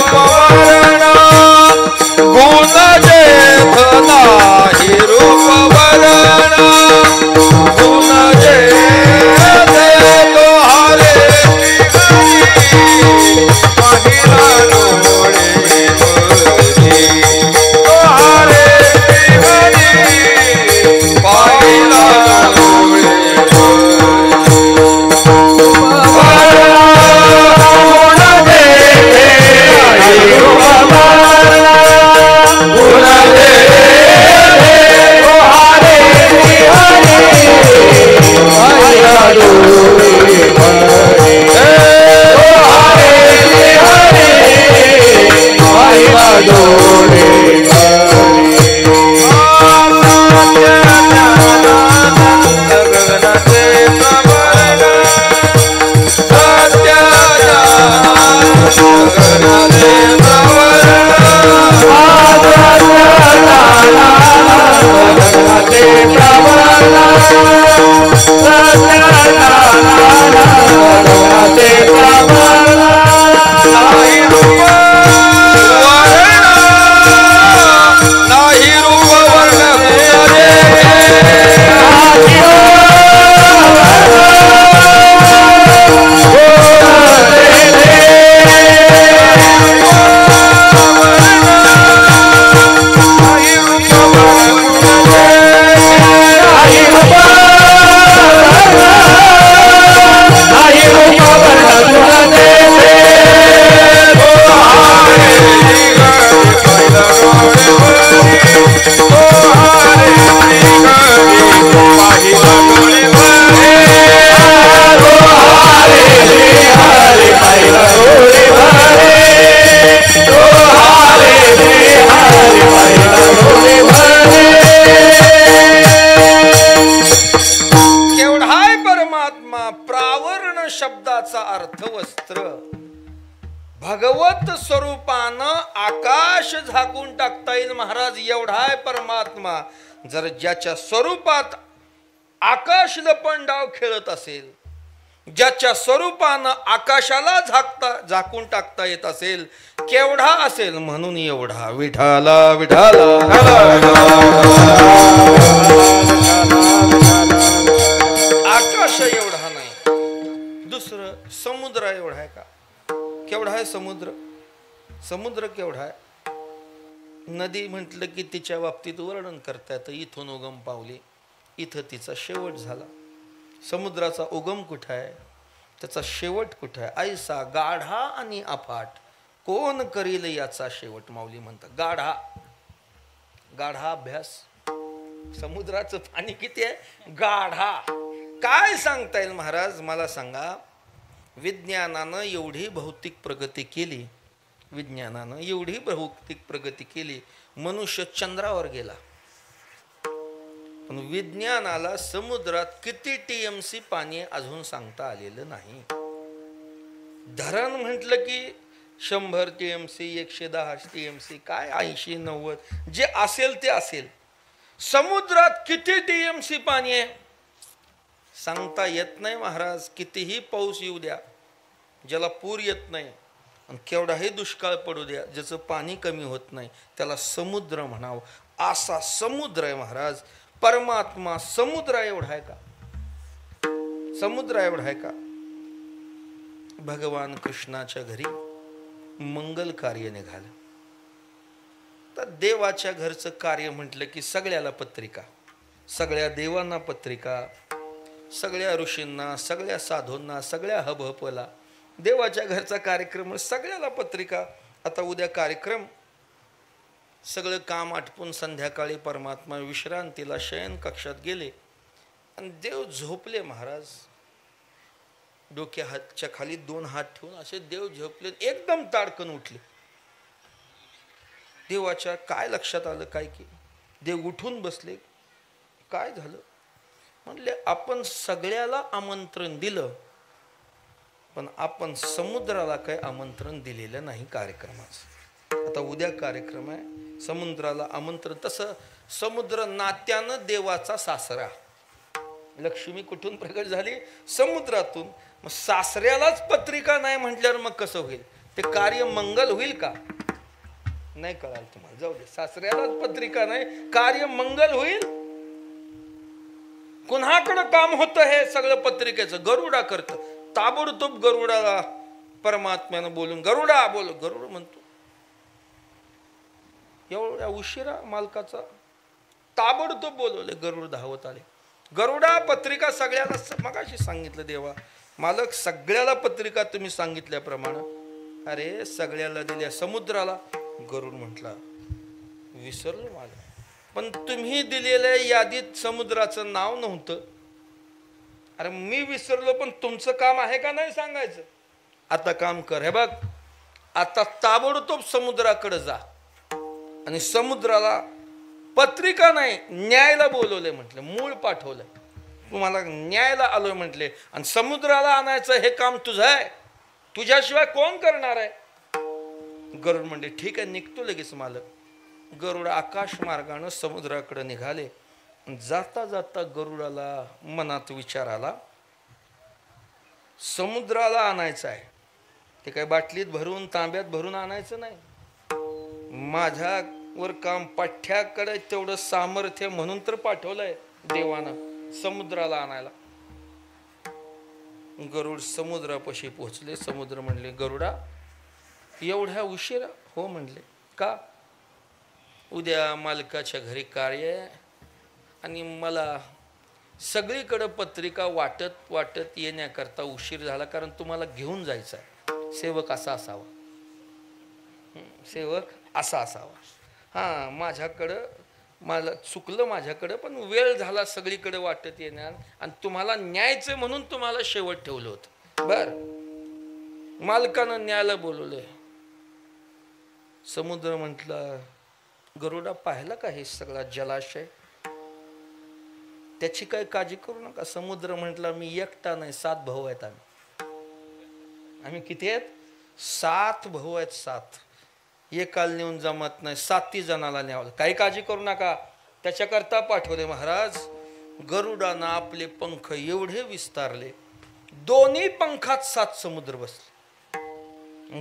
भगवत स्वरूपानं आकाश झाकून टाकता येईल महाराज, एवढा आहे परमात्मा. जर ज्याच्या स्वरूपात आकाश लपंडाव डाव खेळत असेल, ज्याच्या स्वरूपानं आकाशाला झाकून टाकता येत असेल, केवढा असेल म्हणून एवढा. विठाला विठाला आकाश एवढा नाही, दुसरं समुद्र एवढा आहे का? केवढा आहे समुद्र? समुद्र केवढा आहे? नदी म्हटलं की तिच्या बाबतीत वर्णन करता येतं. इथून उगम पावली, इथं तिचा शेवट झाला. समुद्राचा उगम कुठं आहे, त्याचा शेवट कुठं आहे? ऐसा गाढा आणि अफाट कोण करील याचा शेवट, माऊली म्हणतात. गाढा, गाढा अभ्यास. समुद्राचं पाणी किती आहे? गाढा. काय सांगता येईल महाराज? मला सांगा. विज्ञानानं एवढी भौतिक प्रगती केली, विज्ञानानं एवढी भौतिक प्रगती केली, मनुष्य चंद्रावर गेला, पण विज्ञानाला समुद्रात किती टीएमसी पाणी अजून सांगता आलेलं नाही. धरण म्हटलं की 100 टीएमसी, 110 टीएमसी, काय 80-90 जे असेल ते असेल. समुद्रात किती टीएमसी पाणी आहे सांगता येत नाही महाराज. कितीही पाऊस येऊ द्या, ज्याला पूर येत नाही, आणि केवढाही दुष्काळ पडू द्या, ज्याचं पाणी कमी होत नाही, त्याला समुद्र म्हणावं. असा समुद्र आहे महाराज. परमात्मा समुद्र एवढा आहे का? समुद्र एवढा आहे का? भगवान कृष्णाच्या घरी मंगल कार्य निघालं. तर देवाच्या घरचं कार्य म्हटलं की सगळ्याला पत्रिका, सगळ्या देवांना पत्रिका, सगळ्या ऋषींना, सगळ्या साधूंना, सगळ्या हबहपला देवाच्या घरचा कार्यक्रम, सगळ्याला पत्रिका. आता उद्या कार्यक्रम, सगळं काम आटपून संध्याकाळी परमात्मा विश्रांतीला शयन कक्षात गेले आणि देव झोपले महाराज. डोक्याच्या खाली 2 हात ठेवून असे देव झोपले. एकदम ताडकन उठले. देवाच्या काय लक्षात आलं काय की देव उठून बसले. काय झालं म्हणले, आपण सगळ्याला आमंत्रण दिलं, पण आपण समुद्राला काही आमंत्रण दिलेलं नाही कार्यक्रमाचं. आता उद्या कार्यक्रम आहे, समुद्राला आमंत्रण. तसं समुद्र नात्यानं देवाचा सासरा. लक्ष्मी कुठून प्रकट झाली? समुद्रातून. मग सासऱ्यालाच पत्रिका नाही म्हटल्यावर मग कसं होईल? ते कार्य मंगल होईल का? नाही कळाल तुम्हाला, जाऊ दे. सासऱ्यालाच पत्रिका नाही, कार्य मंगल होईल? कुणाकडं काम होतं हे सगळं पत्रिकेचं? गरुडा करतं. ताबडतोब गरुडाला परमात्म्यानं बोलून, गरुडा बोल. गरुड म्हणतो एवढ्या उशिरा मालकाचा ताबडतोब बोलवले. गरुड धावत आले. गरुडा पत्रिका सगळ्याला, मगाशी सांगितलं देवा मालक, सगळ्याला पत्रिका तुम्ही सांगितल्याप्रमाणे. अरे सगळ्याला दिल्या, समुद्राला. गरुड म्हटला, विसरलो मालक, पण तुम्ही दिलेल्या यादीत समुद्राचं नाव नव्हतं. अरे मी विसरलो, पण तुमचं काम आहे का नाही सांगायचं? आता काम कर. हे बघ, आता ताबडतोब समुद्राकडे जा आणि समुद्राला पत्रिका नाही, न्यायला बोलवले म्हटले. मूळ पाठवलंय, तुम्हाला न्यायला आलोय म्हटले, आणि समुद्राला आणायचं हे काम तुझं आहे, तुझ्याशिवाय कोण करणार आहे? गरुड म्हणले, ठीक आहे, निघतो लगेच मालक. गरुड आकाश मार्गाने समुद्राकडे निघाले. जाता जाता गरुडाला मनात विचार आला, समुद्राला आणायचं आहे, ते काय बाटलीत भरून तांब्यात भरून आणायचं नाही. माझ्यावर काम, पाठ्याकडे तेवढं सामर्थ्य म्हणून तर पाठवलंय देवानं समुद्राला आणायला. गरुड समुद्रापाशी पोहोचले. समुद्र म्हणले, गरुडा एवढ्या उशिरा? हो म्हणले. का? उद्या मालकाच्या घरी कार्य आहे आणि मला सगळीकडे पत्रिका वाटत वाटत येण्याकरता उशीर झाला, कारण तुम्हाला घेऊन जायचं आहे. सेवक असा असावा, सेवक असा असावा. हां, माझ्याकडं मला चुकलं, माझ्याकडं, पण वेळ झाला सगळीकडे वाटत येणार, आणि तुम्हाला न्यायचं म्हणून तुम्हाला शेवट ठेवलं होतं. बर, मालकानं न्यायला बोलवलंय. समुद्र म्हटला, गरुडा पाहिला का हे सगळा जलाशय? त्याची काही काळजी करू नका. समुद्र म्हटला, मी एकटा नाही, 7 भाऊ आहेत आम्ही. आम्ही किती आहेत? 7 भाऊ आहेत. 7 एकाला नेऊन जमत नाही, 7 जणाला न्यावं. काही काळजी करू नका, त्याच्याकरता पाठवले महाराज. गरुडानं आपले पंख एवढे विस्तारले, दोन्ही पंखात 7 समुद्र बसले.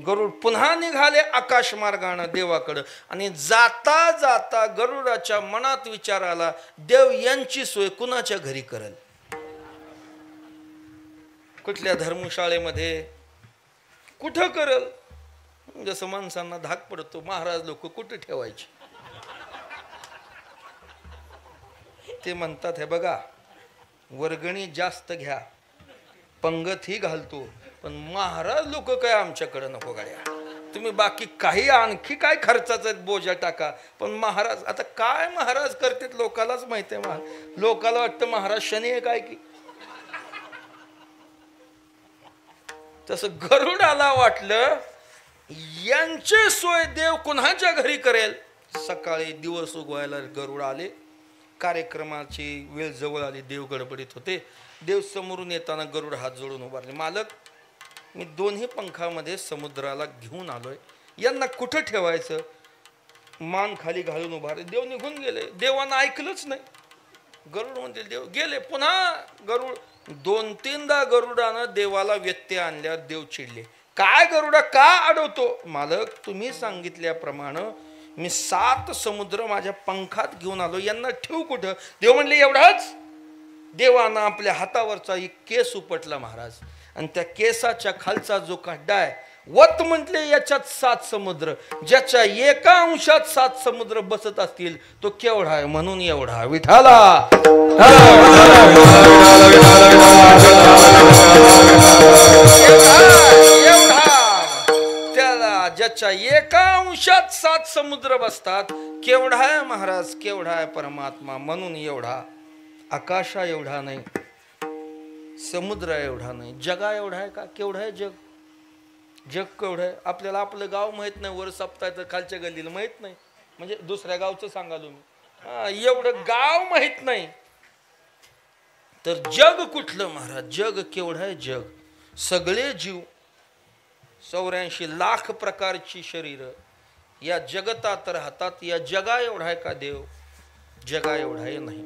गरुड पुन्हा निघाले आकाश मार्गाने देवाकडं. आणि जाता जाता गरुडाच्या मनात विचार आला, देव यांची सोय कुणाच्या घरी करेल? कुठल्या धर्मशाळेमध्ये, कुठं करेल? जसं माणसांना धाक पडतो, महाराज लोक कुठं ठेवायचे? ते म्हणतात, हे बघा, वर्गणी जास्त घ्या, पंगत ही घालतो, पण महाराज लोक काय आमच्याकडे नको गाड्या. तुम्ही बाकी काही आणखी काय खर्चाचा बोजा टाका, पण महाराज आता काय महाराज करतात लोकालाच माहिती आहे. लोकाला वाटतं महाराज शनी आहे काय की. तसं गरुडाला वाटलं यांची सोय देव कुणाच्या घरी करेल. सकाळी दिवस उगवायला गरुड आले. कार्यक्रमाची वेळ जवळ आली, देव गडबडीत होते. देव समोरून येताना गरुड हात जोडून उभारले, मालक मी दोन्ही पंखामध्ये समुद्राला घेऊन आलोय, यांना कुठं ठेवायचं? मान खाली घालून उभारले. देव निघून गेले. देवानं ऐकलंच नाही. गरुड म्हणते देव गेले. पुन्हा गरुड 2-3दा गरुडानं देवाला व्यत्यय आणल्यावर देव चिडले. काय गरुडा का अडवतो? मालक तुम्ही सांगितल्याप्रमाणे मी 7 समुद्र माझ्या पंखात घेऊन आलो, यांना ठेवू कुठं? देव म्हणले एवढाच. देवानं आपल्या हातावरचा एक केस उपटला महाराज, आणि त्या केसाच्या खालचा जो खड्डा आहे, वत म्हटले याच्यात 7 समुद्र, ज्याच्या एका अंशात 7 समुद्र बसत असतील तो केवढा आहे? म्हणून एवढा. विठाला त्याला ज्याच्या एका अंशात 7 समुद्र बसतात, केवढा आहे महाराज? केवढा आहे परमात्मा? म्हणून एवढा. आकाशा एवढा नाही, समुद्र एवढा नाही, जगा एवढा आहे का? केवढा आहे जग? जग केवढं आहे? आपल्याला आपलं गाव माहित नाही, वर सप्ताह तर खालच्या गल्लीला माहित नाही, म्हणजे दुसऱ्या गावचं सांगालो मी. एवढं गाव माहित नाही तर जग कुठलं महाराज? जग केवढं आहे? जग सगळे जीव, 84 लाख प्रकारची शरीर या जगतात राहतात. या जगा एवढा आहे का देव? जगा एवढा आहे नाही.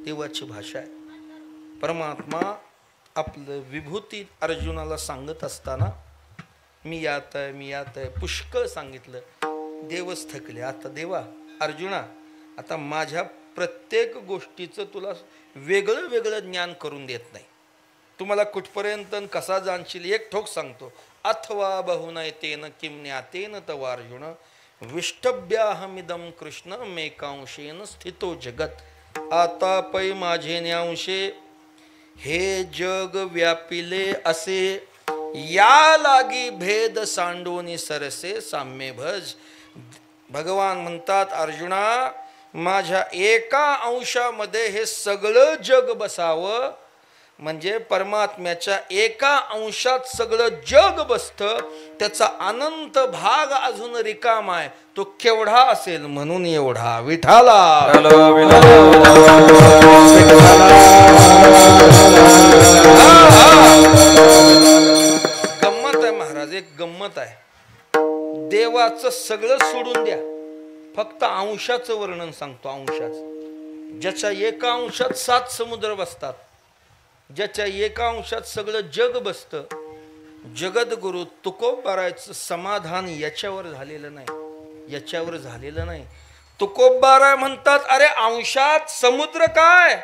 देवाची भाषा आहे. परमात्मा आपलं विभूती अर्जुनाला सांगत असताना मी यात आहे, मी यात आहे, पुष्कळ सांगितलं. देवच थकले. आता देवा, अर्जुना, आता माझ्या प्रत्येक गोष्टीचं तुला वेगळं वेगळं ज्ञान करून देत नाही. तुम्हाला कुठपर्यंत कसा जाणशील एक ठोक सांगतो. अथवा बहुनयतेन किं ज्ञातेन तव अर्जुन विष्टभ्याहमिदं कृष्ण मेकांशेन स्थितो जगत. आता पै माझे न्यांशे हे जग व्यापिले असे, या लागी भेद सांडोनी सरसे साम्य भज. भगवान म्हणतात, अर्जुना, माझ्या एका अंशामध्ये हे सगळं जग बसावं, म्हणजे परमात्म्याच्या एका अंशात सगळं जग बसतं, त्याचा अनंत भाग अजून रिकामा आहे, तो केवढा असेल? म्हणून एवढा. विठाला गंमत आहे महाराज, एक गंमत आहे. देवाचं सगळं सोडून द्या, फक्त अंशाचं वर्णन सांगतो. अंशाचं, ज्याच्या एका अंशात 7 समुद्र बसतात, ज्याच्या एका अंशात सगळं जग बसतं. जगद्गुरु तुकोबारायचं समाधान याच्यावर झालेलं नाही, याच्यावर झालेलं नाही. तुकोबाराय म्हणतात, अरे अंशात समुद्र काय,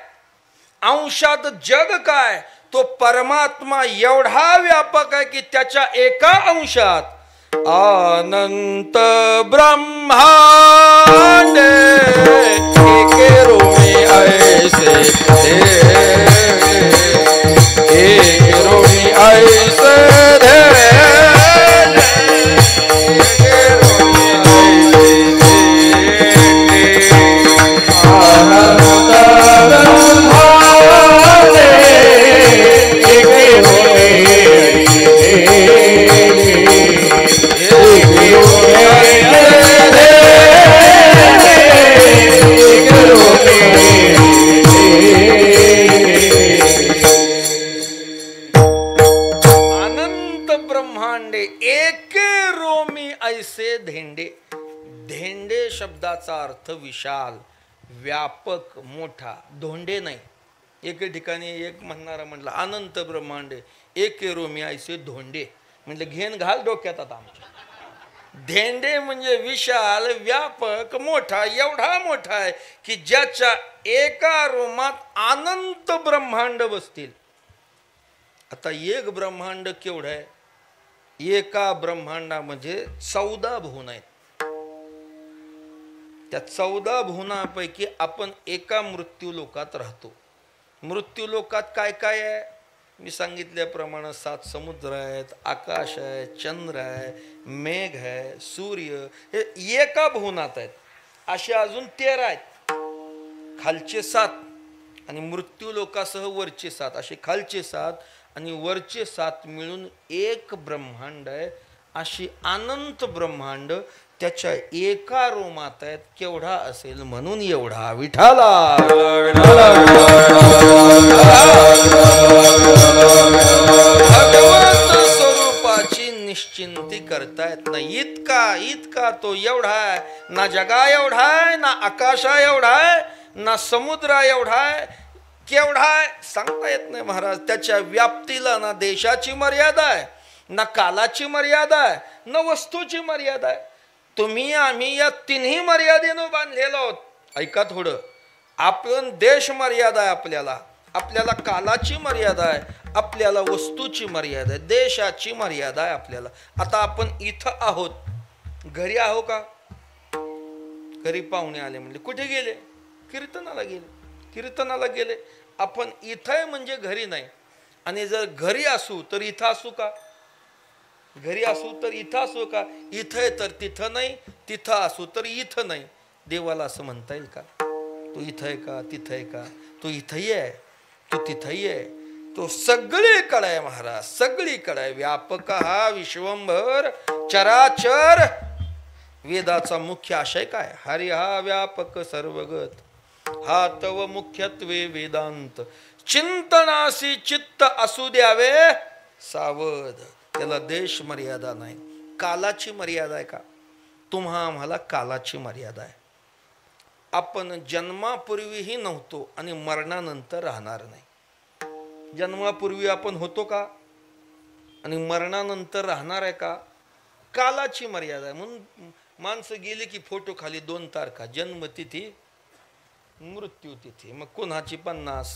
अंशात जग काय? तो परमात्मा एवढा व्यापक आहे की त्याच्या एका अंशात अनंत ब्रह्मांड एके रोमी ऐसे एक रोमी ऐसे एके रोमी ऐसे धेंडे. धेंडे शब्दाचा अर्थ विशाल, व्यापक, मोठा. धोंडे नाही. एके ठिकाणी एक म्हणणारा म्हटलं अनंत ब्रह्मांडे, एके रोमी ऐसे धोंडे. म्हणजे घेण घाल डोक्यात आता आमच्या. धेंडे म्हणजे विशाल, व्यापक, मोठा. एवढा मोठा आहे की ज्याच्या एका रोमात अनंत ब्रह्मांड बसतील. आता एक ब्रह्मांड केवढं आहे? एका ब्रह्मांडामध्ये 14 भुवन आहेत. त्या 14 भुवनापैकी आपण एका मृत्यू लोकात राहतो. मृत्यू लोकात काय काय आहे? मी सांगितल्याप्रमाणे 7 समुद्र आहेत, आकाश आहे, चंद्र आहे, मेघ आहे, सूर्य, हे एका भुवनात आहेत. असे अजून 13 आहेत. खालचे 7 आणि मृत्यू लोकासह वरचे 7, असे खालचे 7 आणि वरचे 7 मिळून एक ब्रह्मांड आहे. अशी अनंत ब्रह्मांड त्याच्या एका रोमात आहेत. केवढा असेल? म्हणून एवढा. विठाला भगवत स्वरूपाची निश्चिंती करता येत नाही. इतका इतका तो एवढा आहे. ना जगा एवढा आहे, ना आकाशा एवढा आहे, ना समुद्रा एवढा आहे. केवढा आहे सांगता येत नाही महाराज. त्याच्या व्याप्तीला ना देशाची मर्यादा आहे, ना कालाची मर्यादा आहे, ना वस्तूची मर्यादा आहे. तुम्ही आम्ही या तिन्ही मर्यादेनं बांधलेलो आहोत. ऐका थोडं. आपण देश मर्यादा आहे, आपल्याला कालाची मर्यादा आहे, आपल्याला वस्तूची मर्यादा आहे, देशाची मर्यादा आहे आपल्याला. आता आपण इथं आहोत, घरी आहो का? घरी पाहुणे आले म्हणजे कुठे गेले? कीर्तनाला गेले. आपण इथं आहे म्हणजे घरी नाही. आणि जर घरी असू तर इथं असू का? घरी असू तर इथं असू का? इथं आहे तर तिथं नाही, तिथं असू तर इथं नाही. देवाला असं म्हणता येईल का? तू इथं आहे का? तिथं आहे का? तू इथंही आहे, तू तिथंही आहे. तो सगळीकडे आहे महाराज, सगळीकडे आहे. व्यापक हा विश्वंभर चराचर. वेदाचा मुख्य आशय काय? हरी हा व्यापक सर्वगत, हा तव मुख्यत्वे वेदांत. चिंतनासी चित्त असू द्यावे सावध. त्याला देश मर्यादा नाही, कालाची मर्यादा आहे का? तुम्हा आम्हाला कालाची मर्यादा आहे. आपण जन्मापूर्वीही नव्हतो आणि मरणानंतर राहणार नाही. जन्मापूर्वी आपण होतो का? आणि मरणानंतर राहणार आहे का? कालाची मर्यादा आहे. म्हणून माणसं गेली की फोटो खाली 2 तारखा, जन्मतिथी, मृत्यूतिथी. मग कुणाची 50,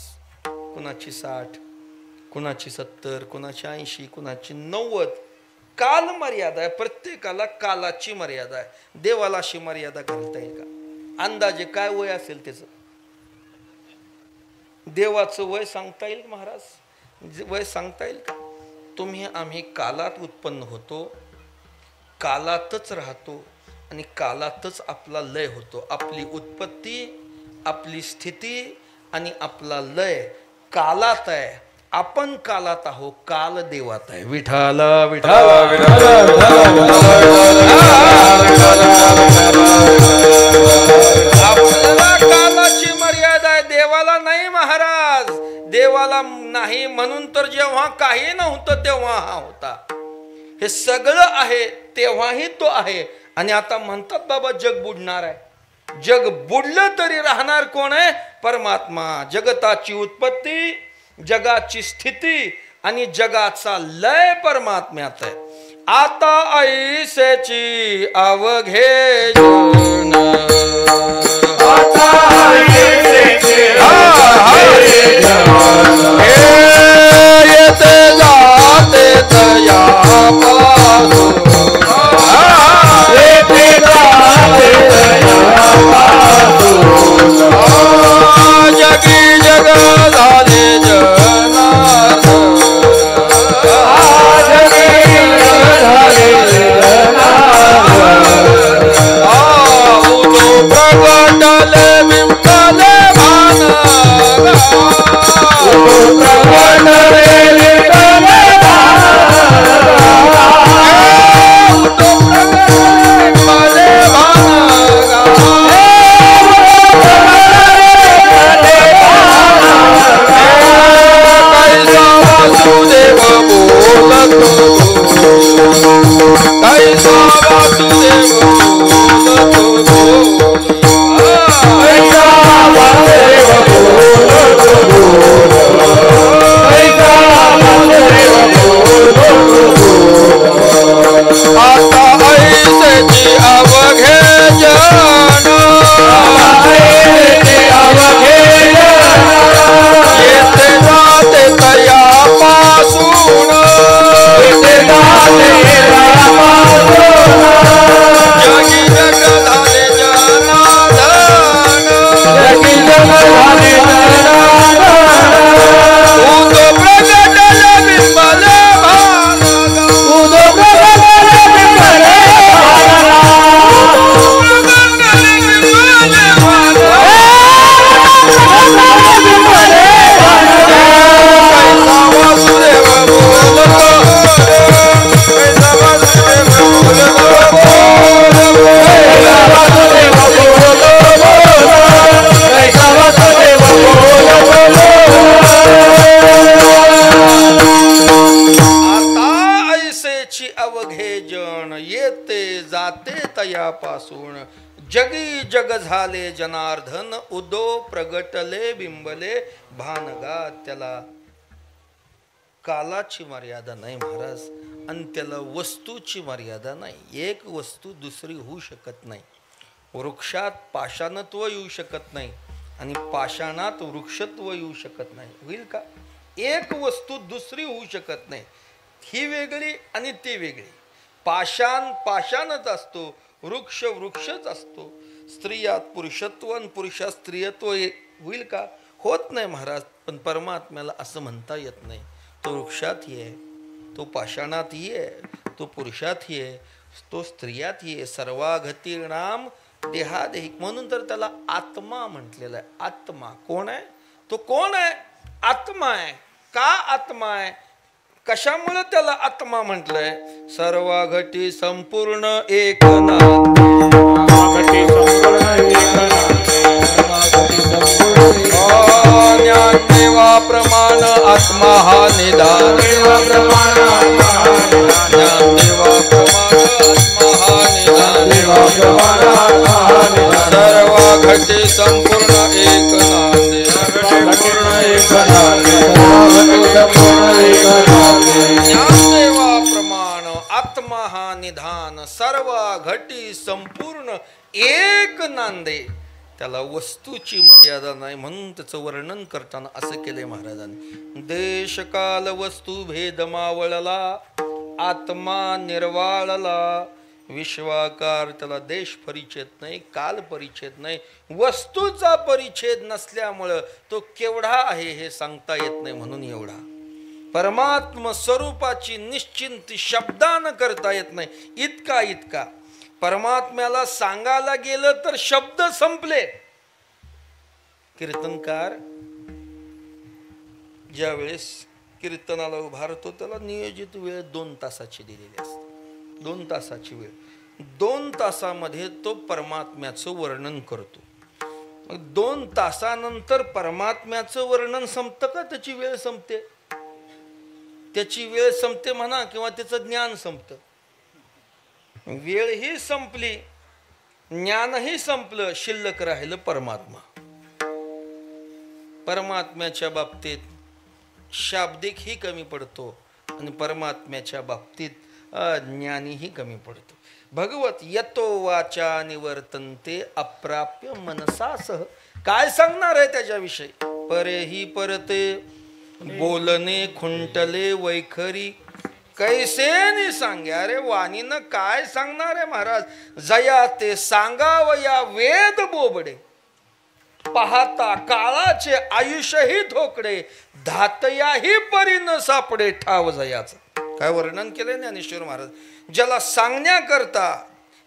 कुणाची 60, कुणाची 70, कुणाची 80, कुणाची 90. काल मर्यादा आहे. प्रत्येकाला कालाची मर्यादा आहे. देवाला अशी मर्यादा घालता येईल का? अंदाजे काय वय असेल त्याचं? देवाचं वय सांगता येईल महाराज? वय सांगता येईल का? तुम्ही आम्ही कालात उत्पन्न होतो, कालातच राहतो आणि कालातच आपला लय होतो. आपली उत्पत्ती, आपली स्थिती आणि आपला लय कालात आहे. आपण कालात आहो, काल देवात आहे. विठाला विठाला आपल्याला कालाची मर्यादा आहे, देवाला नाही महाराज. देवाला नाही म्हणून तर जेव्हा काही नव्हतं तेव्हा हा होता. हे सगळं आहे तेव्हाही तो आहे. आणि आता म्हणतात बाबा जग बुडणार आहे. जग बुडलं तरी राहणार कोण आहे? परमात्मा. जगताची उत्पत्ती, जगाची स्थिती आणि जगाचा लय परमात्म्यात आहे. आता ऐसेची अवघे जन, आता ऐसेची अवघे जन, येते जाते तया पासून, येते जाते तया पासून, जगी जग झाले जनार्दन, जगी जग झाले जनार्दन. उदो प्रगटले बिंबले भान, उदो प्रगटले बिंबले भान, कैसा वासुदेव आता ऐसेची अवघे जन येते जाते तया पासून जगी जग झाले जनार्दन उद प्रगटले बिंबले पासून जगी जग झाले जनार्दन उदो प्रगटले बिंबले भानगा. त्याला कालाची मर्यादा नाही महाराज आणि त्याला वस्तूची मर्यादा नाही. एक वस्तू दुसरी होऊ शकत नाही. वृक्षात पाषाणत्व येऊ शकत नाही आणि पाषाणात वृक्षत्व येऊ शकत नाही. होईल का? एक वस्तू दुसरी होऊ शकत नाही. ही वेगळी आणि ती वेगळी. पाषाण पाषाणच असतो, वृक्ष वृक्षच असतो. स्त्रियात पुरुषत्व आणि पुरुषात स्त्रियत्व होईल का? होत नाही महाराज. पण परमात्म्याला असं म्हणता येत नाही. तो वृक्षात ये, तो पाषाणात ये, तो पुरुषात ये, तो स्त्रियात ये. सर्वागतीर्णाम देहादेही. म्हणून तर त्याला आत्मा म्हटलेला आहे. आत्मा कोण आहे? तो कोण आहे? आत्मा आहे. का आत्मा आहे? कशामुळे त्याला आत्मा म्हटलंय? सर्व घटी संपूर्ण एक ज्ञान देवा प्रमाण आत्मा हा निदान. ज्ञान देवा प्रमाण आत्मा हा निदान. सर्व घटी संपूर्ण एक नांदे. ज्ञानदेवा प्रमाण आत्मा हा निधान. सर्व घटी संपूर्ण एक नांदे. त्याला वस्तूची मर्यादा नाही. म्हणून त्याचं वर्णन करताना असं केलंय महाराजांनी. देश काल वस्तू भेद मावळला आत्मा निर्वाळला. विश्वाकार त्याला देश परिच्छेद नाही, काल परिच्छेद नाही. वस्तूचा परिच्छेद नसल्यामुळं तो केवढा आहे हे सांगता येत नाही. म्हणून एवढा परमात्म स्वरूपाची निश्चिंती शब्दानं करता येत नाही. इतका इतका परमात्म्याला सांगायला गेलं तर शब्द संपले. कीर्तनकार ज्या वेळेस कीर्तनाला उभारतो त्याला नियोजित वेळ 2 तासाची दिलेली असते. 2 तासाची वेळ. 2 तासामध्ये तो परमात्म्याचं वर्णन करतो. 2 तासानंतर परमात्म्याचं वर्णन संपतं का त्याची वेळ संपते? त्याची वेळ संपते म्हणा किंवा त्याचं ज्ञान संपतं. वेळही संपली, ज्ञानही संपलं, शिल्लक राहिलं परमात्मा. परमात्म्याच्या बाबतीत शाब्दिकही कमी पडतो आणि परमात्म्याच्या बाबतीत ज्ञानीही कमी पडतो. भगवत यतो वाचा निवर्तन्ते अप्राप्य मनसासह. काय सांगणार आहे त्याच्याविषयी? परेही परते बोलणे खुंटले वैखरी. कैसेनी सांगे. अरे वाणीनं काय सांगणार आहे महाराज? जया ते सांगावया वेद बोबडे. पाहता काळाचे आयुष्यही धोकडे. धातयाही परी न सापडे ठाव जयाचा. काय वर्णन केले ज्ञानेश्वर महाराज. ज्याला सांगण्याकरता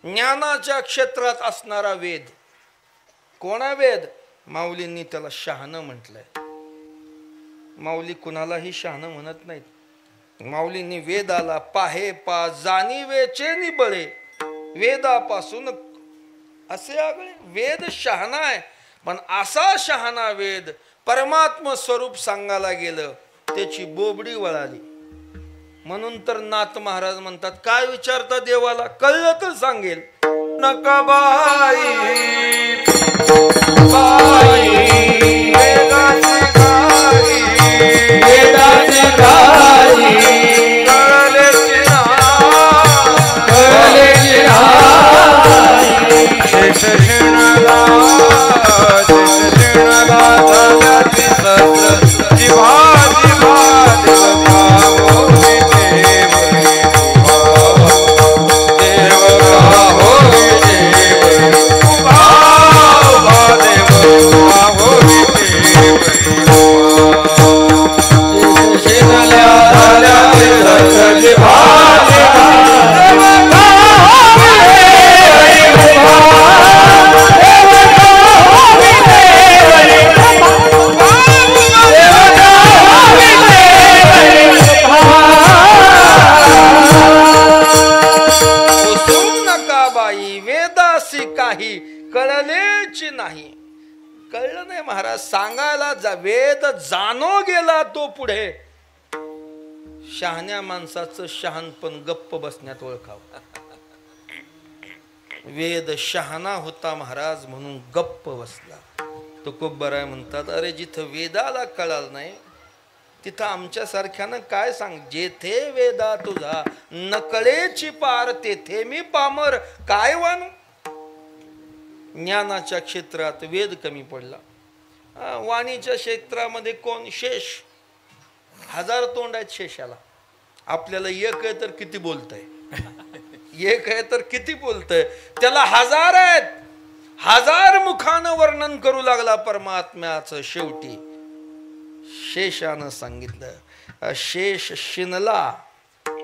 ज्ञानाच्या क्षेत्रात असणारा वेद. कोणा वेद? माऊलींनी त्याला शहाणं म्हटलंय. माऊली कुणालाही शहाणं म्हणत नाहीत. माऊलींनी वेदाला पाहे पा जाणीवेचे निबळे. वेदापासून असे आगळे. वेद शहाणा आहे पण असा शहाणा वेद परमात्म स्वरूप सांगायला गेलं त्याची बोबडी वळाली. म्हणून तर नाथ महाराज म्हणतात, काय विचारता देवाला, कळलं तर सांगेल. नका बाई बाई वेदाची गाई वेदाची गाई कळलेची कळलेची नाही शेष शिणला झाल्याची सत्र जिव्हा जिव्हा देवता होई देवता होई उभा उभा देवता होई शिनल्या झाल्याची सत्र जिव्हा काही कळलेची नाही. कळलं नाही महाराज सांगायला वेद जाणो गेला तो पुढे. शहाण्या माणसाचं शहाणपण गप्प बसण्यात ओळखावं. वेद शहाणा होता महाराज म्हणून गप्प बसला. तुकोबराय म्हणतात, अरे जिथं वेदाला कळालं नाही तिथं आमच्यासारख्यानं काय सांग. जेथे वेदा तुझा नकळेची पार तेथे मी पामर काय वानू. ज्ञानाच्या क्षेत्रात वेद कमी पडला. वाणीच्या क्षेत्रामध्ये कोण शेष. 1000 तोंड आहेत शेषाला. आपल्याला एक आहे तर किती बोलतंय. एक आहे तर किती बोलतंय. त्याला 1000 आहेत. 1000 मुखानं वर्णन करू लागला परमात्म्याचं. शेवटी शेषानं सांगितलं, शेष शिनला.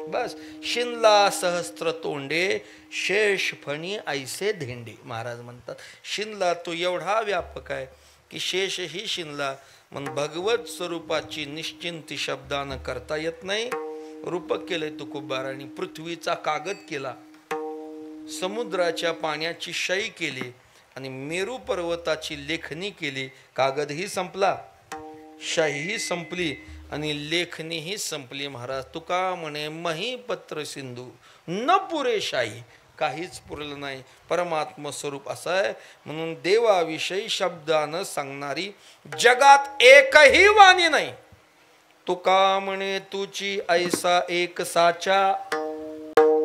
बस शिनला सहस्त्र तोंडे शेष फणी ऐसे धेंडे. महाराज म्हणतात शिनला तो एवढा व्यापक आहे की शेष ही शिनला. मग भगवत स्वरूपाची निश्चिंती शब्दानं करता येत नाही. रूपक केलंय तुकोबारांनी. पृथ्वीचा कागद केला, समुद्राच्या पाण्याची शाई केली आणि मेरू पर्वताची लेखणी केली. कागदही संपला, शाहीही संपली आणि लेखणीही संपली. महाराज तुका म्हणे मही पत्र सिंधू न पुरे शाही. काहीच पुरलं नाही. परमात्म स्वरूप असं आहे म्हणून देवाविषयी शब्दानं सांगणारी जगात एकही वाणी नाही. तुका म्हणे तुची ऐसा एक साचा,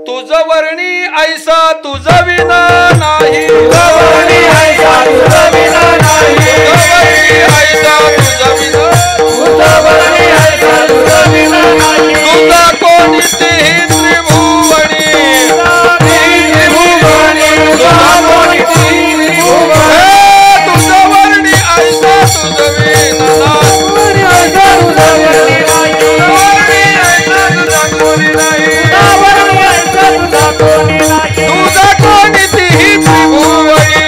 तुझ वर्णी ऐसा तुझ विना नाही. वर्णी ऐसा तुझ विना नाही. ऐसा तुझ विना वर्णी ऐसा तुझ विना नाही. तुझा कोणी तेही त्रिभुवनी त्रिभुवनी तुझा कोणी तेही त्रिभुवनी. तुझ वर्णी ऐसा तुझ विना नाही. वर्णी ऐसा तुझ वर्णी नाही. वर्णी ऐसा तुझ कोणी नाही. तुझा कोणी तेही त्रिभुवनी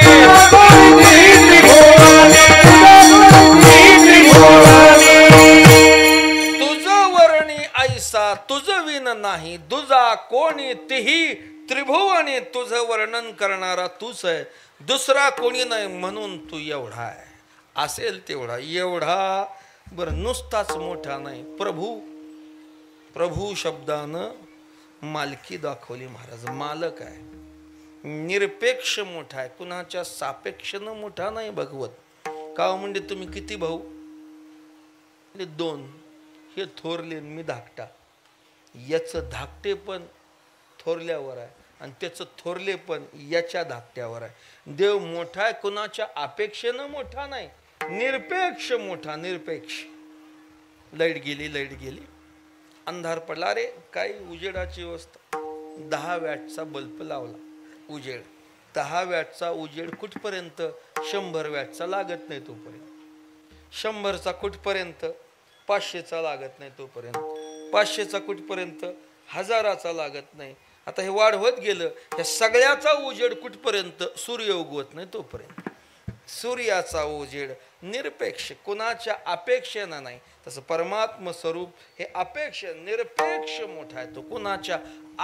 तुझ वर्णी ऐसा तुझ विन नाही. तुझा कोणी तेही त्रिभुवनी. तुझं वर्णन करणारा तूच आहे, दुसरा कोणी नाही. म्हणून तू एवढा आहे. असेल तेवढा एवढा. बरं नुसताच मोठा नाही. प्रभू प्रभू शब्दानं मालकी दाखवली. महाराज मालक आहे, निरपेक्ष मोठा आहे, कुणाच्या सापेक्षनं मोठा नाही. भगवत का म्हणजे तुम्ही किती भाऊ. 2. हे थोरले मी धाकटा. याचं धाकटे पण थोरल्यावर आहे आणि त्याचं थोरले पण याच्या धाकट्यावर आहे. देव मोठा आहे, कुणाच्या अपेक्षेनं मोठा नाही. निरपेक्ष मोठा. निरपेक्ष. लाईट गेली. अंधार पडला. अरे काही उजेडाची व्यवस्था. 10 वॅटचा बल्ब लावला. उजेड 10 वॅटचा उजेड कुठपर्यंत. 100 वॅटचा लागत नाही तोपर्यंत. 100चा कुठपर्यंत. 500चा लागत नाही तोपर्यंत. 500चा कुठपर्यंत. 1000चा लागत नाही. आता हे वाढवत गेलं. ह्या सगळ्याचा उजेड कुठपर्यंत. सूर्य उगवत नाही तोपर्यंत. सूर्याचा उजेड निरपेक्ष, कुणाच्या अपेक्षेनं नाही. तसं परमात्म स्वरूप हे अपेक्ष निरपेक्ष मोठा आहे. तो कुणाच्या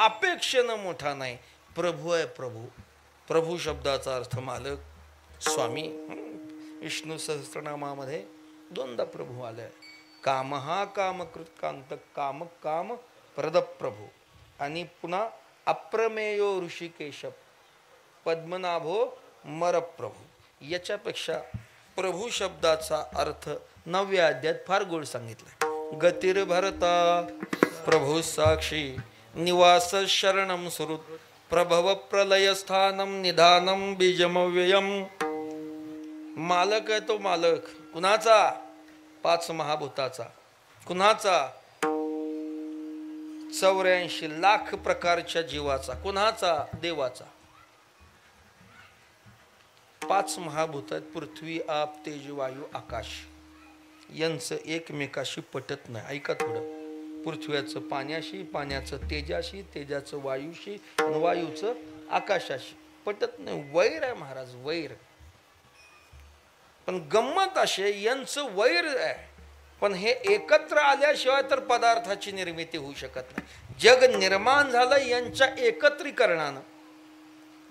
अपेक्षेनं मोठा नाही. प्रभू आहे. प्रभू शब्दाचा अर्थ मालक, स्वामी. विष्णू सहस्रनामामध्ये 2दा प्रभू आलाय. काम हा कामकृत कांत काम काम प्रदप्रभू आणि पुन्हा अप्रमेयो ऋषिकेश पद्मनाभो मरप्रभू. याच्यापेक्षा प्रभू शब्दाचा अर्थ 9व्या अध्यायात फार गोड सांगितलाय. गतिर भरता प्रभू साक्षी निवास शरणम सुरुत प्रभव प्रलय स्थानम निधानम बीजमव्ययम. मालक आहे तो मालक कुणाचा? 5 महाभूताचा. कुणाचा? 84 लाख प्रकारच्या जीवाचा. कुणाचा? देवाचा. 5 महाभूत आहेत, पृथ्वी आप तेज वायू आकाश. यांचं एकमेकाशी पटत नाही. ऐका थोडं. पृथ्व्याचं पाण्याशी, पाण्याचं तेजाशी, तेजाचं वायूशी आणि वायूचं आकाशाशी पटत नाही. वैर आहे महाराज, वैर. पण गंमत असे यांचं वैर आहे, पण हे एकत्र आल्याशिवाय तर पदार्थाची निर्मिती होऊ शकत नाही. जग निर्माण झालं यांच्या एकत्रीकरणानं.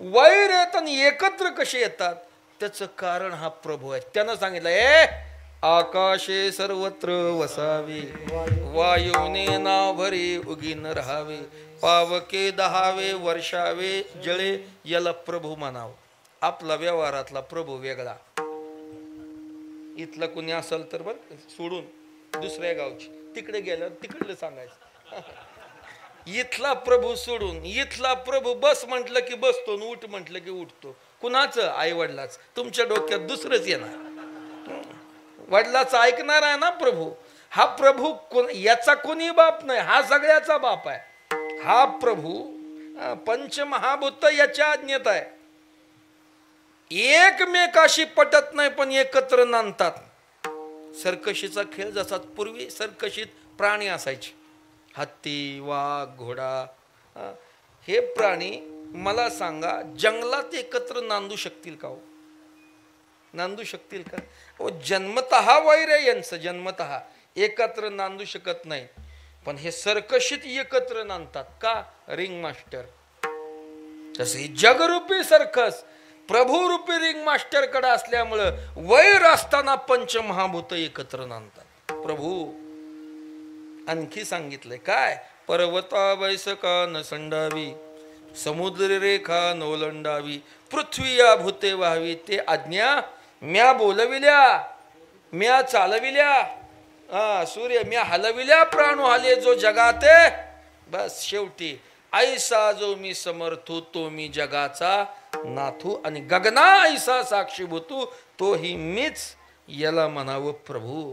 वैर आहेत आणि एकत्र कसे येतात त्याचं कारण हा प्रभू आहे. त्यानं सांगितलं आकाशे सर्वत्र वसावे वायुने नाव भरी उगीन राहावे पावके दहावे वर्षावे जळे याला प्रभू म्हणावं. आपला व्यवहारातला प्रभू वेगळा. इथला कुणी असेल तर बर सोडून दुसऱ्या गावची तिकडे गेल्यावर तिकडलं सांगायचं. इथला प्रभू सोडून इथला प्रभू बस म्हटलं की बसतो, उठ म्हटलं की उठतो. कुणाचं? आई वडिलाच. तुमच्या डोक्यात दुसरंच येणार. वडिलाचं ऐकणार आहे ना प्रभू. हा प्रभू याचा कोणी बाप नाही, हा सगळ्याचा बाप आहे. हा प्रभू पंचमहाभूत याच्या आज्ञेत आहे. एकमेकाशी पटत नाही पण एकत्र नांदतात. सर्कशीचा खेळ जसा पूर्वी सर्कशीत प्राणी असायचे, हत्ती, वाघ, घोडा. हे प्राणी मला सांगा जंगलात एकत्र नांदू शकतील का? हो, नांदू शकतील का? हो, जन्मतः वैर आहे यांचं. जन्मतः एकत्र नांदू शकत नाही, पण हे सर्कशीत एकत्र नांदतात का? Ring master. तसे जगरूपी सर्कस प्रभुरूपी रिंग मास्टर कडे असल्यामुळं वैर असताना पंचमहाभूत एकत्र नांदतात. प्रभू आणखी सांगितलंय काय? पर्वता बैसका न संडावी समुद्र रेखा नोलंडावी पृथ्वी या भूते व्हावी ते आज्ञा म्या बोलविल्या म्या चालविल्या सूर्य म्या हलविल्या प्राणू हाले जो जगाते. बस शेवटी ऐसा जो मी समर्थू तो मी जगाचा नाथू आणि गगना ऐसा साक्षीभूतू तो ही मीच याला म्हणावं प्रभू.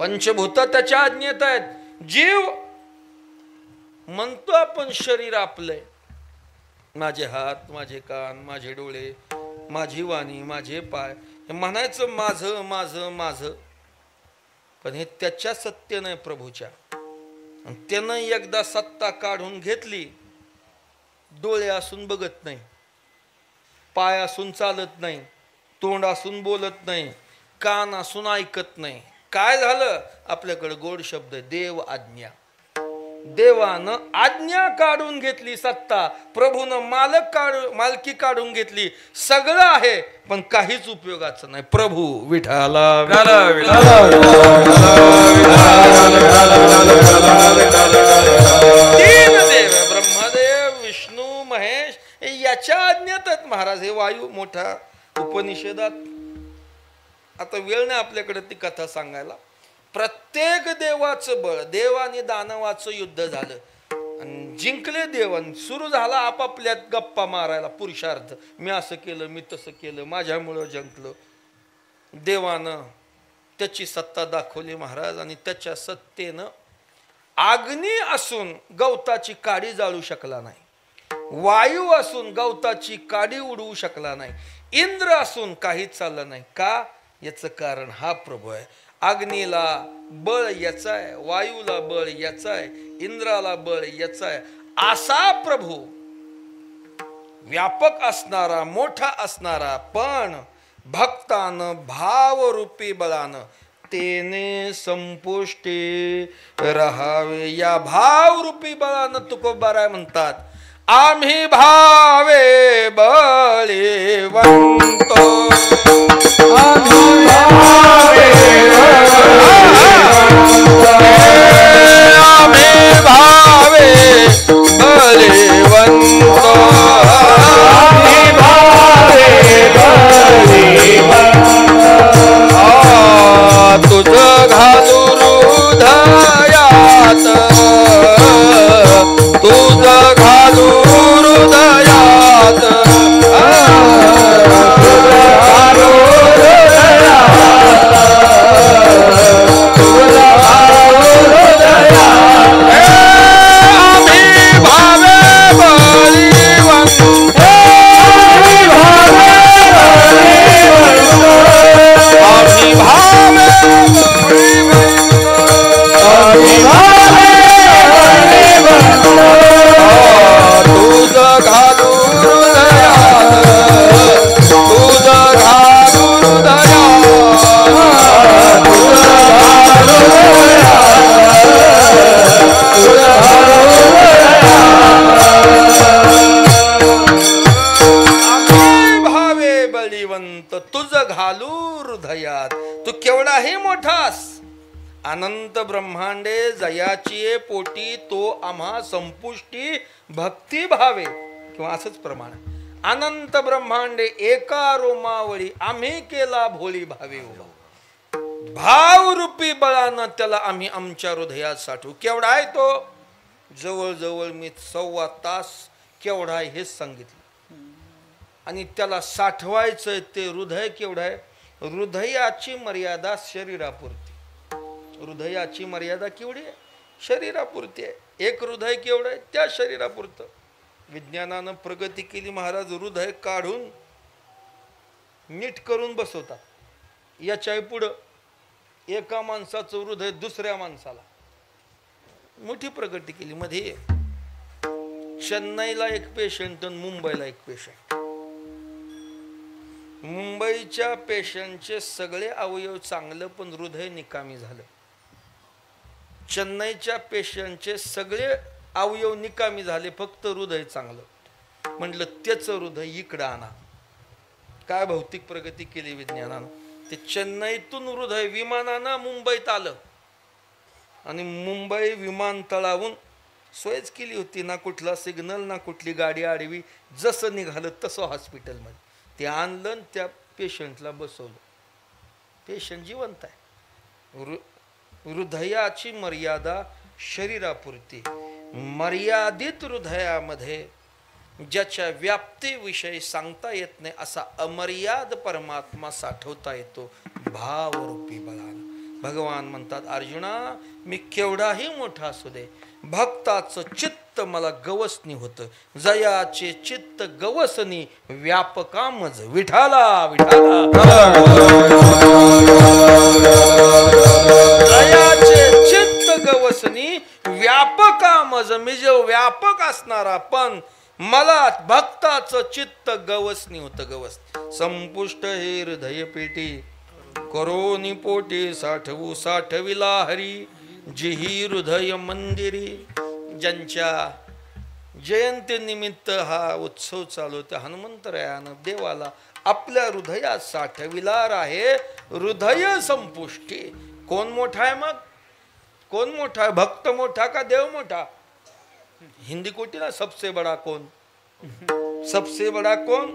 पंचभूत त्याच्या आज्ञेत आहेत. जीव म्हणतो आपण शरीर आपलंय, माझे हात माझे कान माझे डोळे माझी वाणी माझे पाय हे म्हणायचं माझं माझं माझं, पण हे त्याच्या सत्य नाही प्रभूच्या. त्यानं एकदा सत्ता काढून घेतली, डोळे असून बघत नाही, पाय असून चालत नाही, तोंड असून बोलत नाही, कान असून ऐकत नाही. काय झालं? आपल्याकडे गोड शब्द देव आज्ञा. देवानं आज्ञा काढून घेतली सत्ता, प्रभूनं मालकी काढून घेतली. सगळं आहे पण काहीच उपयोगाचं नाही. प्रभू विठाला तीन देव ब्रह्मदेव विष्णू महेश याच्या आज्ञेत आहेत महाराज. हे वायू मोठा उपनिषेधात. आता वेळ नाही आपल्याकडे ती कथा सांगायला. प्रत्येक देवाचं बळ, देव आणि दानवाचं युद्ध झालं आणि जिंकले देव. सुरू झाला आपापल्यात गप्पा मारायला पुरुषार्थ. मी असं केलं, मी तसं केलं, माझ्यामुळं जिंकलं. देवानं त्याची सत्ता दाखवली महाराज. आणि त्याच्या सत्तेनं अग्नी असून गवताची काडी जाळू शकला नाही, वायू असून गवताची काडी उडवू शकला नाही, इंद्र असून काहीच चाललं नाही. का? याचं कारण हा प्रभू आहे. अग्नीला बळ याचा आहे, वायूला बळ याचा आहे, इंद्राला बळ याचा आहे. असा प्रभू व्यापक असणारा मोठा असणारा, पण भक्तानं भावरूपी बळानं तेने संपुष्टी राहावे. या भावरूपी बळानं तुकोबाराय म्हणतात आम्ही भावे बळीवंतो आम्ही भावे भगवंत तुझ घालू हृदयात. तू केवढाही मोठास, अनंत ब्रह्मांडे जयाची पोटी तो आम्हा संपुष्टी भक्ती भावे. किंवा असंच प्रमाण, अनंत ब्रह्मांडे एका रोमावळी आम्ही केला भोळी भावे उभा. भाव रूपी बळानं त्याला आम्ही आमच्या हृदयात साठवू. केवढा आहे तो? जवळजवळ मी 1.25 तास केवढा आहे हेच सांगितलं. आणि त्याला साठवायचं ते हृदय केवढं आहे? हृदयाची मर्यादा शरीरापुरती. हृदयाची मर्यादा केवढी आहे? शरीरापुरती आहे. एक हृदय केवढं आहे? त्या शरीरापुरतं. विज्ञानानं प्रगती केली महाराज. हृदय काढून नीट करून बसवतात. याच्या पुढं एका माणसाचं हृदय दुसऱ्या माणसाला. मोठी प्रगती केली. मध्ये चेन्नईला एक पेशंट आणि मुंबईला एक पेशंट. मुंबईच्या पेशंटचे सगळे अवयव चांगलं पण हृदय निकामी झालं. चेन्नईच्या पेशंटचे सगळे अवयव निकामी झाले, फक्त हृदय चांगलं. म्हटलं त्याचं हृदय इकडं आणा. काय भौतिक प्रगती केली विज्ञानानं. ते चेन्नईतून हृदय विमानानं मुंबईत आलं. आणि मुंबई विमानतळावरून सोयच केली होती. ना कुठला सिग्नल, ना कुठली गाडी आडवी. जसं निघालं तसं हॉस्पिटलमध्ये ते आणलं, त्या पेशंटला बसवलं. पेशंट जिवंत आहे. हृदयाची मर्यादा शरीरापुरती. मर्यादित हृदयामध्ये ज्याच्या व्याप्तीविषयी सांगता येत नाही असा अमर्याद परमात्मा साठवता येतो भावरूपी बळानं. भगवान म्हणतात, अर्जुना मी केवढाही मोठा असू दे, भक्ताचं चित्त मला गवसनी होतं. जयाचे चित्त गवसनी व्यापकामज विठाला विठाला. जयाचे चित्त गवसनी व्यापकामज, मी जो व्यापक असणारा पण मला भक्ताचं चित्त गवसनी होतं. गवस संपुष्ट हे हृदय पेटी करोनी पोटे साठवू साठविला हरी. जिही हृदय मंदिरी. ज्यांच्या जयंतीनिमित्त हा उत्सव चालू होता, हनुमंतरायानं देवाला आपल्या हृदयात साठविलार आहे. हृदय संपुष्टी. कोण मोठा आहे मग? कोण मोठा आहे? भक्त मोठा का देव मोठा? हिंदी कोटी ना, सबसे बड़ा कौन? सबसे बड़ा कौन?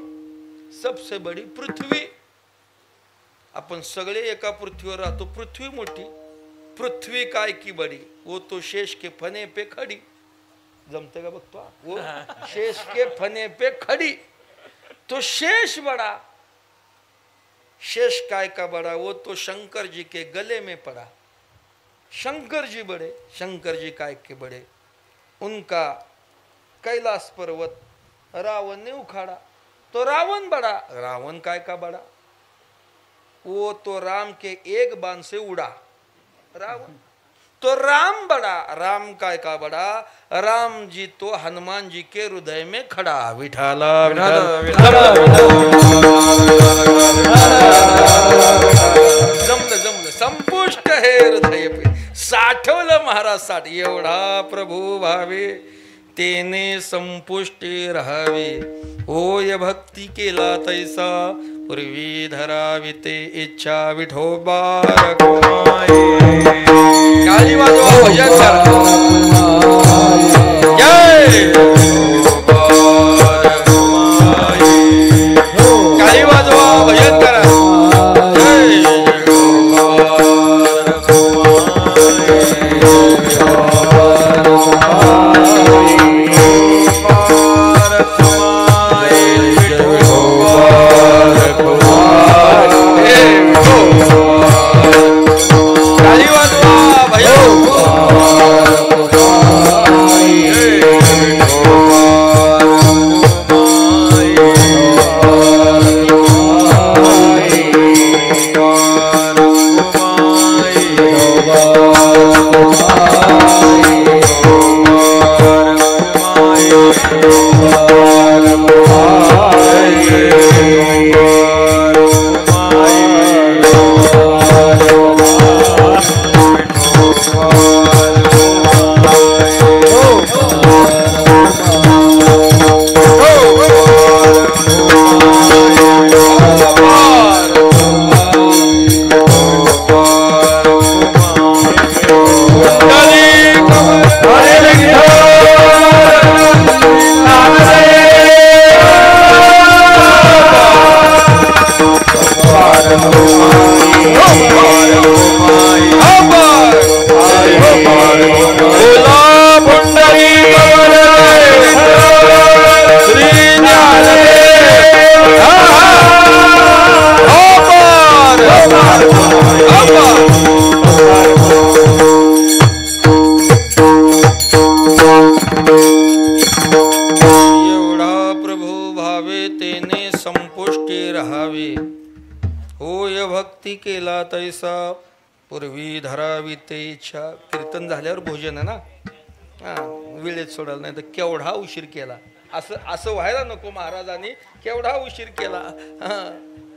सबसे बड़ी पृथ्वी. आपण सगळे एका पृथ्वीवर राहतो. पृथ्वी मोठी. पृथ्वी काय की बड़ी, वो तो शेष के फने पे खड़ी. जमते का बघतो? वो शेष के फने पे खड़ी. तो शेष बड़ा. शेष काय का बड़ा? वो तो शंकर जी के गले में पड़ा. शंकर जी बड़े. शंकर जी काय के बड़े? उनका कैलाश पर्वत रावण ने उखाड़ा, तो रावण बड़ा. रावण काय का बड़ा? वो तो राम के एक बाण से उड़ा. रावण. तो राम बड़ा. राम काय का बड़ा? राम जी तो हनुमान जी के हृदय में खड़ा. विठाला जमलं जमलं. संपुष्ट हे हृदय पे साठवलं महाराज. साठ एवढा प्रभू भावे तेने संपुष्टी राहावे. होय भक्ती केला तैसा पूर्वी धरावी ते इच्छा विठोबा रखुमाई. काली वाजवा भजन करा. जय काली वाजवा भजन करा. तेने संपुष्टी राहावे. होय भक्ती केला तैसा पूर्वी धरावी ते इच्छा. कीर्तन झाल्यावर भोजन आहे ना, वेळेत सोडायला नाही तर केवढा उशीर केला असं व्हायला नको. महाराजांनी केवढा उशीर केला.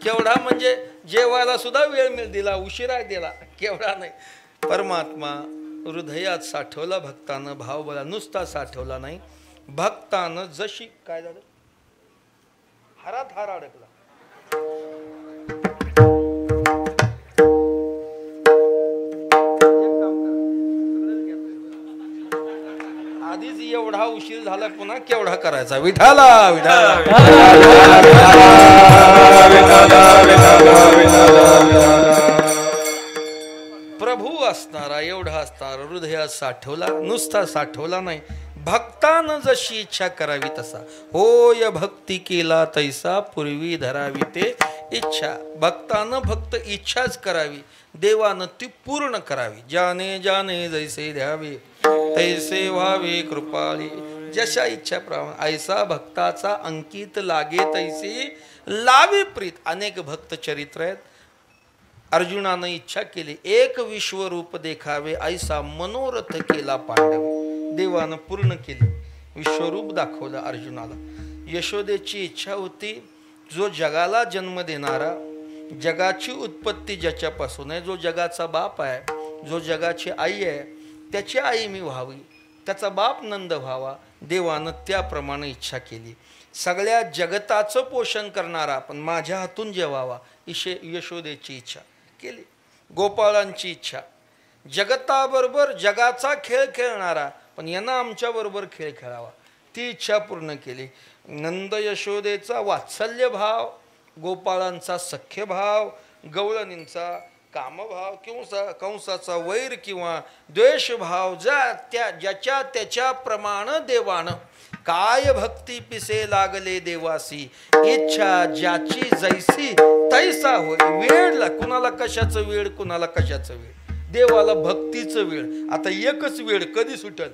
केवढा म्हणजे जेवायला सुद्धा वेळ दिला, उशिरा दिला, केवढा नाही. परमात्मा हृदयात साठवला भक्तानं, भाव बळा नुसता साठवला नाही, भक्तानं जशी काय झालं, हारात हार अडकला. आधीच एवढा उशीर झाला, पुन्हा केवढा करायचा. विठाला विठाला प्रभू असणारा, एवढा असणारा हृदयात साठवला, नुसता साठवला नाही, भक्तानं जशी इच्छा करावी तसा. होय भक्ती केला तैसा पूर्वी धरावी ते इच्छा. भक्तानं फक्त इच्छाच करावी, देवानं ती पूर्ण करावी. जाने जाने जैसे द्यावे तैसे व्हावे कृपाळी. जशा इच्छा प्रमाणे ऐसा भक्ताचा अंकित लागे तैसे लावी प्रीत. अनेक भक्त चरित्र आहेत. अर्जुनानं इच्छा केली, एक विश्वरूप देखावे ऐसा मनोरथ केला पांडव. देवानं पूर्ण केली, विश्वरूप दाखवलं अर्जुनाला. यशोदेची इच्छा होती, जो जगाला जन्म देणारा, जगाची उत्पत्ती ज्याच्यापासून आहे, जो जगाचा बाप आहे, जो जगाची आई आहे, त्याची आई मी व्हावी, त्याचा बाप नंद व्हावा. देवानं त्याप्रमाणे इच्छा केली. सगळ्या जगताचं पोषण करणारा पण माझ्या हातून जेवावा, यशोदेची इच्छा केली. गोपाळांची इच्छा, जगताबरोबर जगाचा खेळ खेळणारा पण यांना आमच्याबरोबर खेळ खेळावा, ती इच्छा पूर्ण केली. नंद यशोदेचा वात्सल्य भाव, गोपाळांचा सख्य भाव, गवळणींचा कामभाव किंवा कंसाचा वैर किंवा द्वेष भाव, ज्याच्या त्याच्या प्रमाण देवानं काय भक्ती पिसे लागले देवासी. इच्छा ज्याची जैसी तैसा होय. वेळ कुणाला कशाचं वेळ, कुणाला कशाचं वेळ. देवाला भक्तीचं वेळ. आता एकच वेळ कधी सुटल,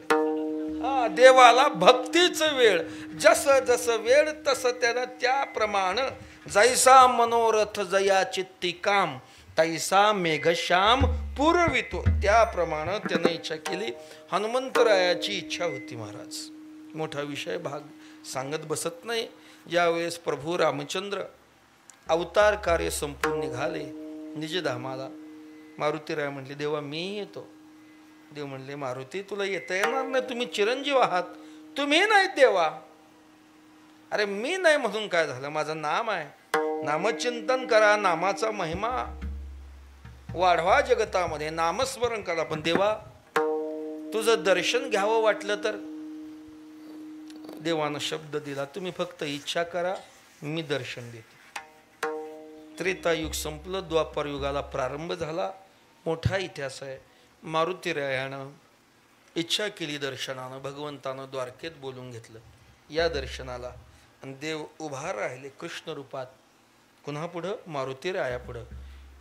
देवाला भक्तीचं वेळ. जसं जसं वेळ तसं त्यानं त्याप्रमाणे जैसा मनोरथ जया चित्ती काम तैसा मेघश्याम पूर्वितो. त्याप्रमाणे त्यानं इच्छा केली. हनुमंतरायाची इच्छा होती. महाराज मोठा विषय भाग सांगत बसत नाही. ज्यावेळेस प्रभू रामचंद्र अवतार कार्य संपून निघाले निजधामाला, मारुतीराय म्हटले, देवा मी येतो. देव म्हणले, मारुती तुला येता येणार नाही, तुम्ही चिरंजीव आहात, तुम्ही नाही देवा. अरे मी नाही म्हणून काय झालं, माझं नाम आहे, नामचिंतन करा, नामाचा महिमा वाढवा जगतामध्ये, नामस्मरण करा. पण देवा तुझं दर्शन घ्यावं वाटलं तर. देवानं शब्द दिला, तुम्ही फक्त इच्छा करा, मी दर्शन देते. त्रेतायुग संपलं, द्वापर युगाला प्रारंभ झाला. मोठा इतिहास आहे. मारुतीरायानं इच्छा केली दर्शनानं, भगवंतानं द्वारकेत बोलून घेतलं या दर्शनाला. आणि देव उभा राहिले कृष्ण रूपात. पुन्हा पुढं मारुतीराया पुढं.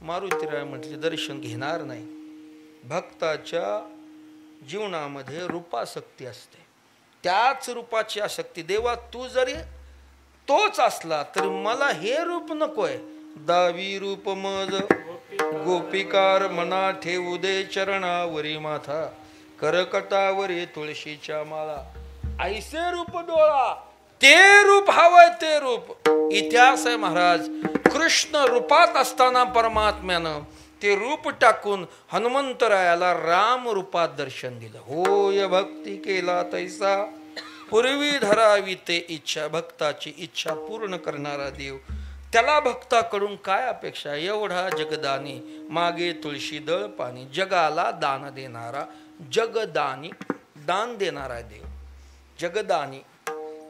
मारुतीराय म्हटले, दर्शन घेणार नाही. भक्ताच्या जीवनामध्ये रूपासक्ती असते, त्याच रूपाची आसक्ती. देवा तू जरी तोच असला तरी मला हे रूप नकोय. दावी रूप मज गोपिकार मना ठेवू दे चरणावरी माथा, करकटावरी तुळशीच्या माळा. ऐसे रूप डोळा, ते रूप हवंय, ते रूप. इतिहास आहे महाराज. कृष्ण रूपात असताना परमात्म्यानं ते रूप टाकून हनुमंतरायाला राम रूपात दर्शन दिलं. होय भक्ती केला तैसा पूर्वी धरावी ते इच्छा. भक्ताची इच्छा पूर्ण करणारा देव. त्याला भक्ताकडून काय अपेक्षा. एवढा जगदानी मागे तुळशी दळ पाणी. जगाला दान देणारा, जगदानी, दान देणारा देव, जगदानी.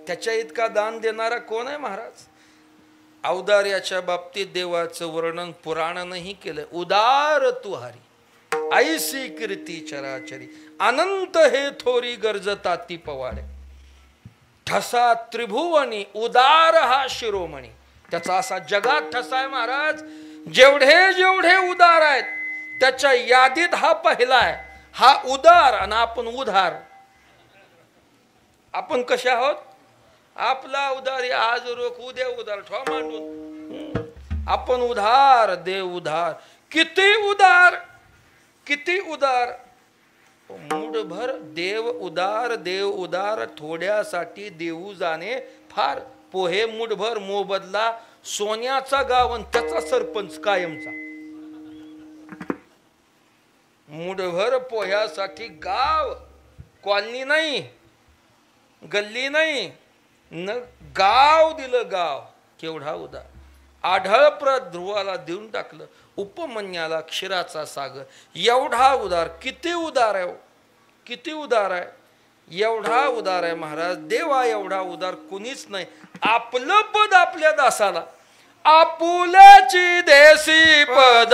त्याच्या इतका दान देणारा कोण आहे महाराज. औदार्याच्या बाबतीत देवाचं वर्णन पुराणानंही केलं. उदार तू हरी ऐसी कीर्ती चराचरी, अनंत हे थोरी गरजता ती पवाडे. ठसा त्रिभुवनी उदार हा शिरोमणी. त्याचा असा जगात ठसा आहे महाराज. जेवढे जेवढे उदार आहेत त्याच्या यादीत हा पहिला आहे. हा उदार आणि आपण उधार. आपण कसे आहोत. आपला उधार आहे, आज रोख उद्या उधार ठेवा मांडून. आपण उधार देव उधार. किती उदार, किती उदार. मुठभर देव उदार, देव उदार, थोड्यासाठी देऊ जाणे फार. पोहे मुठभर मोबदला, सोन्याचा गावन त्याचा सरपंच कायमचा. मुठभर पोह्यासाठी गाव, कॉलनी नाही, गल्ली नाही, न गाव दिलं गाव. केवढा उदार. आढळप्रत ध्रुवाला देऊन टाकलं, उपमन्याला क्षीराचा सागर. एवढा उदार. किती उदार आहे, किती उदार आहे. एवढा उदार आहे महाराज. देवा एवढा उदार कुणीच नाही. आपलं पद आपल्या दासाला, आपुल्याची देसी पद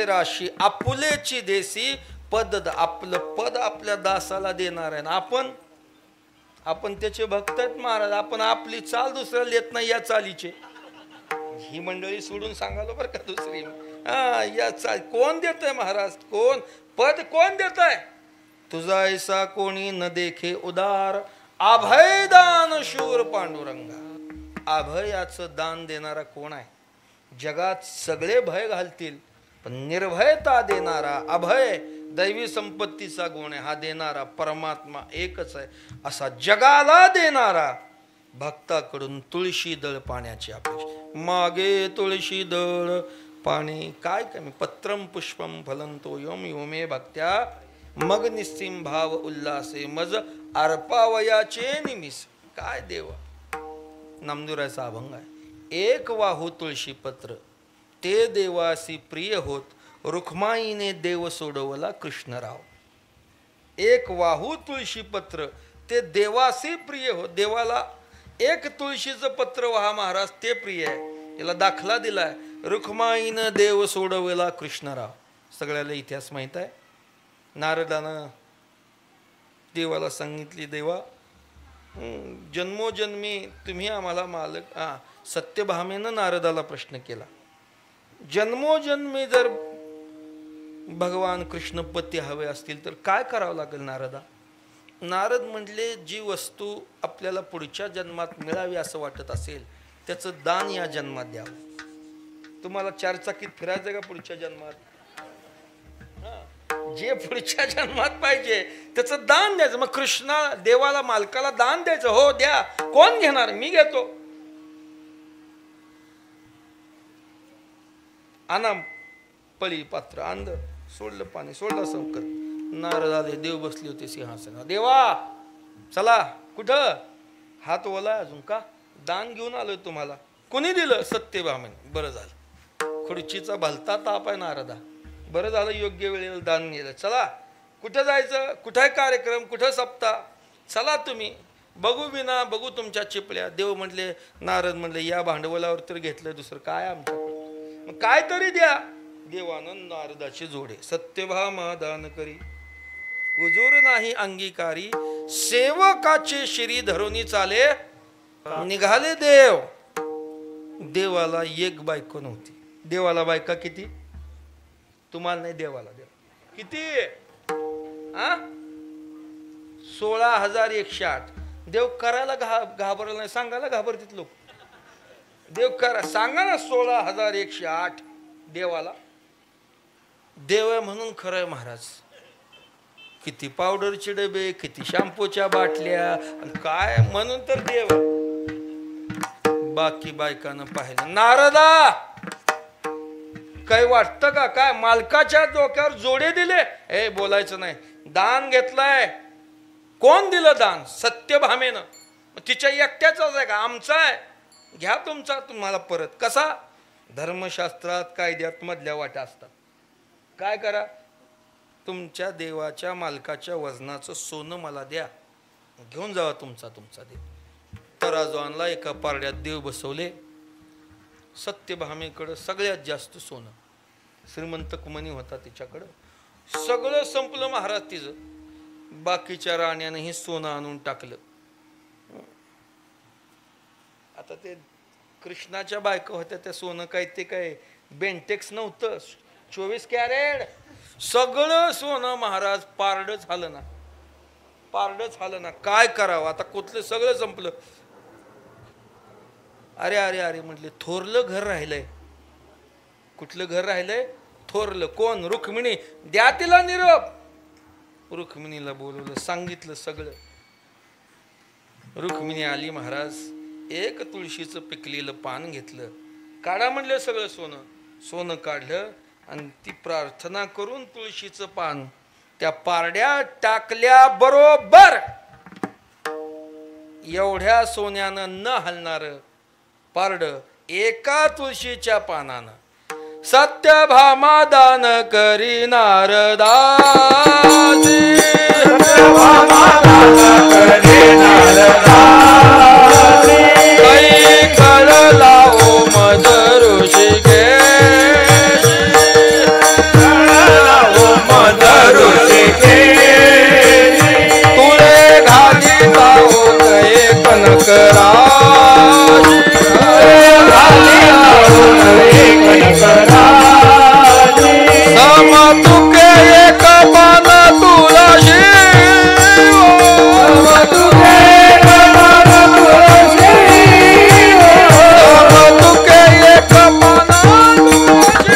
राशी. आपुलेची देसी पद. आपलं पद आपल्या दासाला देणार आहे. आपण त्याचे भक्त आहेत महाराज. आपण आपली चाल दुसऱ्याला देत नाही या चालीचे. ही मंडळी सोडून सांगालो बरं का दुसरी. या चाल कोण देत आहे महाराज? कोण पद कोण देत आहे? तुझा ऐसा कोणी न देखे उदार, अभयदान शूर पांडुरंगा. अभयाचं दान देणारा कोण आहे? जगात सगळे भय घालतील पण निर्भयता देणारा, अभय दैवी संपत्तीचा गुण आहे हा देणारा परमात्मा एकच आहे. असा जगाला देणारा भक्ताकडून तुळशी दळ पाण्याची अपेक्षा. मागे तुळशी दळ पाणी काय कमी. पत्रम पुष्पम फलंतो योम योमे भक्त्या मग निस्सिम भाव उल्लासे मज अर्पावयाचे निमिष. काय देवा. नामदेवरायचा अभंग आहे. एक वाहू तुळशी पत्र ते देवासी प्रिय होत, रुक्माईने देव सोडवला कृष्णराव. एक वाहू तुळशी पत्र ते देवासी प्रिय होत. देवाला एक तुळशीचं पत्र वाहा महाराज ते प्रिय आहे. याला दाखला दिलाय. रुक्माईनं देव सोडवला कृष्णराव. सगळ्याला इतिहास माहित आहे. नारदानं देवाला सांगितली, देवा जन्मोजन्मी तुम्ही आम्हाला मालक. सत्यभामेनं नारदाला प्रश्न केला, जन्मोजन्मी जर भगवान कृष्ण पती हवे असतील तर काय करावं लागेल नारदा? नारद म्हटले, जी वस्तू आपल्याला पुढच्या जन्मात मिळावी असं वाटत असेल त्याचं दान या जन्मात द्यावं. तुम्हाला चारचाकीत फिरायचं का पुढच्या जन्मात? जे पुढच्या जन्मात पाहिजे त्याचं दान द्यायचं. मग कृष्णा देवाला मालकाला दान द्यायचं. हो द्या. कोण घेणार? मी घेतो. आणा पळी पात्र आणलं, सोडलं पाणी, सोडलं संकट. नारद आले, देव बसले होते सिंहासनावर. देवा चला. कुठं? हात ओला अजून का? दान घेऊन आलोय तुम्हाला. कोणी दिलं? सत्यभामेने. बरं झालं. खुर्चीचा भलता ताप आहे नारदा. बरं झालं योग्य वेळेला दान नेलं. चला कुठं जायचं? कुठे कार्यक्रम? कुठं सप्ताह? चला तुम्ही. बघू बिना बघू तुमच्या चिपल्या. देव म्हटले, नारद म्हटले, या भांडवलावर तर घेतलं, दुसरं काय आमच्याकडे? मग काय तरी द्या. देवानं नारदाची जोडे. सत्यभामा दान करी हुजूर नाही अंगीकारी, सेवकाचे शिरी धरोनी चाले. निघाले देव. देवाला एक बायको नव्हती. देवाला बायका किती? तुम्हाला नाही, देवाला देव किती? 16,108. देव करायला घाबरला नाही, सांगायला घाबरतील लोक. देव करा सांगा ना 16,108 देवाला. देव आहे म्हणून खरं आहे महाराज. किती पावडरचे डबे, किती शॅम्पूच्या बाटल्या, काय म्हणून तर देव. बाकी बायकानं पाहिलं. नारदा काही वाटतं का? काय मालकाच्या डोक्यावर जोडे दिले? बोलायचं नाही. दान घेतलंय. कोण दिलं दान? सत्यभामेनं. तिच्या एकट्याचाच आहे का? आमचा आहे, घ्या तुमचा तुम्हाला परत. कसा? धर्मशास्त्रात कायद्यात मधल्या वाट्या असतात. काय करा? तुमच्या देवाच्या मालकाच्या वजनाचं सोनं मला द्या, घेऊन जावा तुमचा देव. तराजू आणला, एका पारड्यात देव बसवले. सत्यभामेकडं सगळ्यात जास्त सोनं, श्रीमंत कुमनी होता तिच्याकडं. सगळं संपलं महाराज तिचं. बाकीच्या राण्यानेही सोनं आणून टाकलं. आता ते कृष्णाच्या बायका होत्या, त्या सोनं काय ते काय बेंटेक्स नव्हतं, 24 कॅरेट. सगळं सोनं महाराज पारडं झालं ना. काय करावं आता? कुठलं सगळं संपलं. अरे अरे अरे म्हटले, थोरलं घर राहिलंय. कुठलं घर राहिलंय? थोरलं. कोण? रुक्मिणी. द्या तिला निरोप. रुक्मिणीला बोलवलं, सांगितलं सगळं. रुक्मिणी आली. महाराज एक तुळशीचं पिकलेलं पान घेतलं, काढा म्हणलं सगळं सोनं काढलं आणि ती प्रार्थना करून तुळशीचं पान त्या पारड्यात टाकल्या. बरोबर एवढ्या सोन्यानं न हलणार पारड एका तुळशीच्या पानानं. सत्यभामा दान करी नारदासी. सत्यभामा दान करी नारदासी. काही कळला ओ मज ऋषिकेशी. कळला ओ मज ऋषिकेशी. तुळे घालिता ओ कये कनकराशी. सम तुके एक पान तुळशी. सम तुके एक पान तुळशी. सम तुके एक पान तुळशी.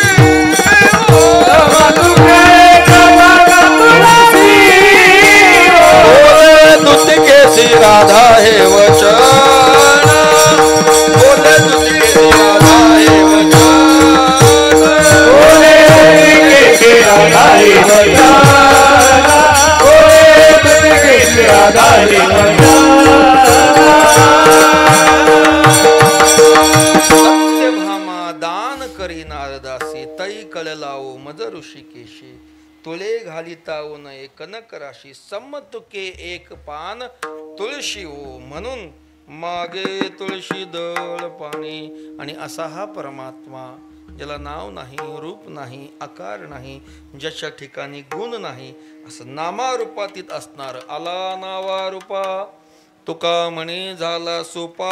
सम तुके एक पान तुळशी. बोले दुतिकेसी राधा हे वचन. बोले दुतिकेसी राधा हे वचन. राधा हे वचन. बोले दुतिकेसी राधा हे सत्यभामा दान करी नारदासी. तई कळलाओ मज ऋषिकेशी. तुळे घालिताओ नये कनक राशी. समतुके एक पान तुळशी ओ. म्हणून मागे तुळशी दळ पाणी. आणि असा हा परमात्मा, ज्याला नाव नाही, रूप नाही, आकार नाही, ज्याच्या ठिकाणी गुण नाही, असं नामारूपातीत असणार. आला नावा रूपा. तुका म्हणे झाला सोपा.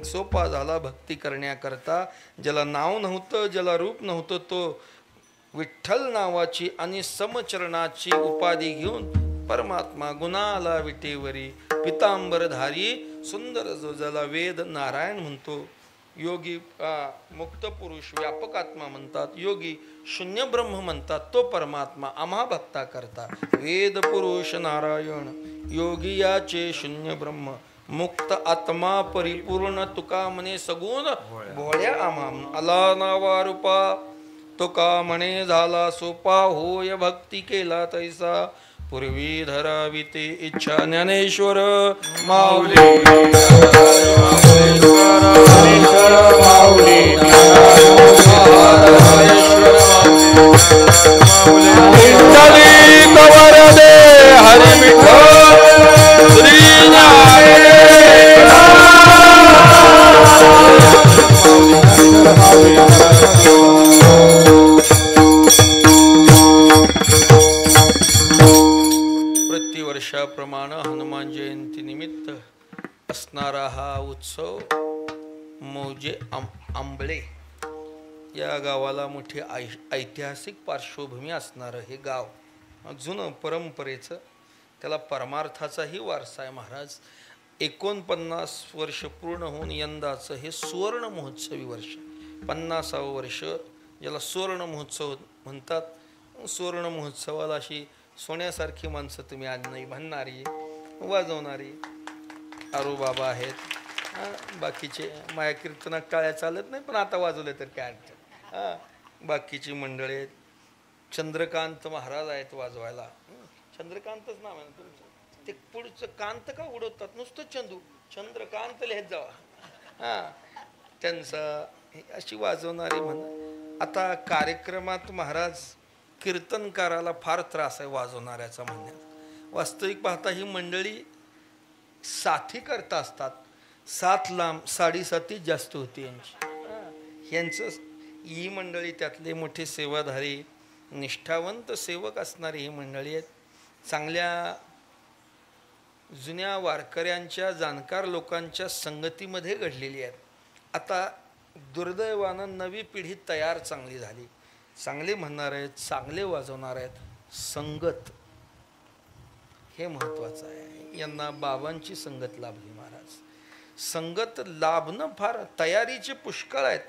सोपा झाला भक्ती करण्याकरता. ज्याला नाव नव्हतं, ज्याला रूप नव्हतं, तो विठ्ठल नावाची आणि समचरणाची उपाधी घेऊन परमात्मा गुणाला विटेवरी पितांबरधारी सुंदर, जो ज्याला वेद नारायण म्हणतो. योगी मुक्त पुरुष व्यापक आत्मा म्हणतात. योगी शून्य ब्रह्म म्हणतात. तो परमात्मा आम्हा भक्ता करता वेद पुरुष नारायण. योगी याचे शून्य ब्रह्म. मुक्त आत्मा परिपूर्ण. तुका म्हणे सगुण भोळ्या आम्हा. आला नावा रूपा. तुका म्हणे झाला सोपा. होय भक्ती केला तैसा. पूर्वी धरावी ते इच्छा. ज्ञानेश्वर माऊली. कवर दे हरि विठ्ठल श्री प्रतिवर्षाप्रमाणे हनुमान जयंती निमित्त असणारा हा उत्सव मौजे आंबळे या गावाला मोठी ऐतिहासिक पार्श्वभूमी असणारं हे गाव, जुनं परंपरेचं, त्याला परमार्थाचाही वारसा आहे. महाराज 49 वर्ष पूर्ण होऊन यंदाचं हे सुवर्ण महोत्सवी वर्ष, 50वं वर्ष, ज्याला सुवर्ण महोत्सव म्हणतात. सुवर्ण महोत्सवाला अशी सोन्यासारखी माणसं तुम्ही आज नाही, म्हणणारी, वाजवणारी आरूबाबा आहेत. बाकीचे माया कीर्तनात टाळ्या चालत नाही, पण आता वाजवले तर काय अडचण. बाकीची मंडळी आहेत. चंद्रकांत महाराज आहेत वाजवायला. चंद्रकांतच नाव आहे ना तुमचं. ते पुढचं कांत का उडवतात, नुसतं चंदू चंद्रकांत लिहित जावा. हा, त्यांचा अशी वाजवणारी म्हण. आता कार्यक्रमात महाराज कीर्तनकाराला फार त्रास आहे वाजवणाऱ्याचा म्हणण्यात. वास्तविक पाहता ही मंडळी साथी करता असतात. 7 लांब 7.5 जास्त होती यांची. यांचं ही मंडळी त्यातले मोठे सेवाधारी निष्ठावंत सेवक असणारी ही मंडळी आहेत. चांगल्या जुन्या वारकऱ्यांच्या जाणकार लोकांच्या संगतीमध्ये घडलेली आहेत. आता दुर्दैवानं नवी पिढी तयार चांगली झाली. चांगले म्हणणार आहेत, चांगले वाजवणार आहेत. संगत हे महत्त्वाचं आहे. यांना बाबांची संगत लाभली महाराज. संगत लाभणं फार तयारीचे पुष्कळ आहेत.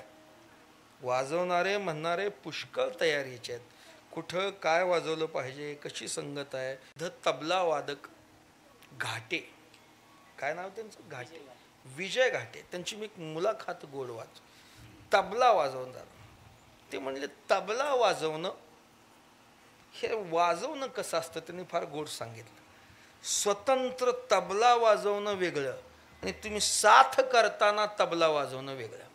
वाजवणारे म्हणणारे पुष्कळ तयारीचे आहेत. कुठं काय वाजवलं पाहिजे, कशी संगत आहे. तबला वादक घाटे, काय नाव त्यांचं, घाटे, विजय घाटे. त्यांची मी मुलाखत गोड वाच. तबला वाजवणार ते म्हणले तबला वाजवणं हे वाजवणं कसं असतं त्यांनी फार गोड सांगितलं. स्वतंत्र तबला वाजवणं वेगळं आणि तुम्ही साथ करताना तबला वाजवणं वेगळं.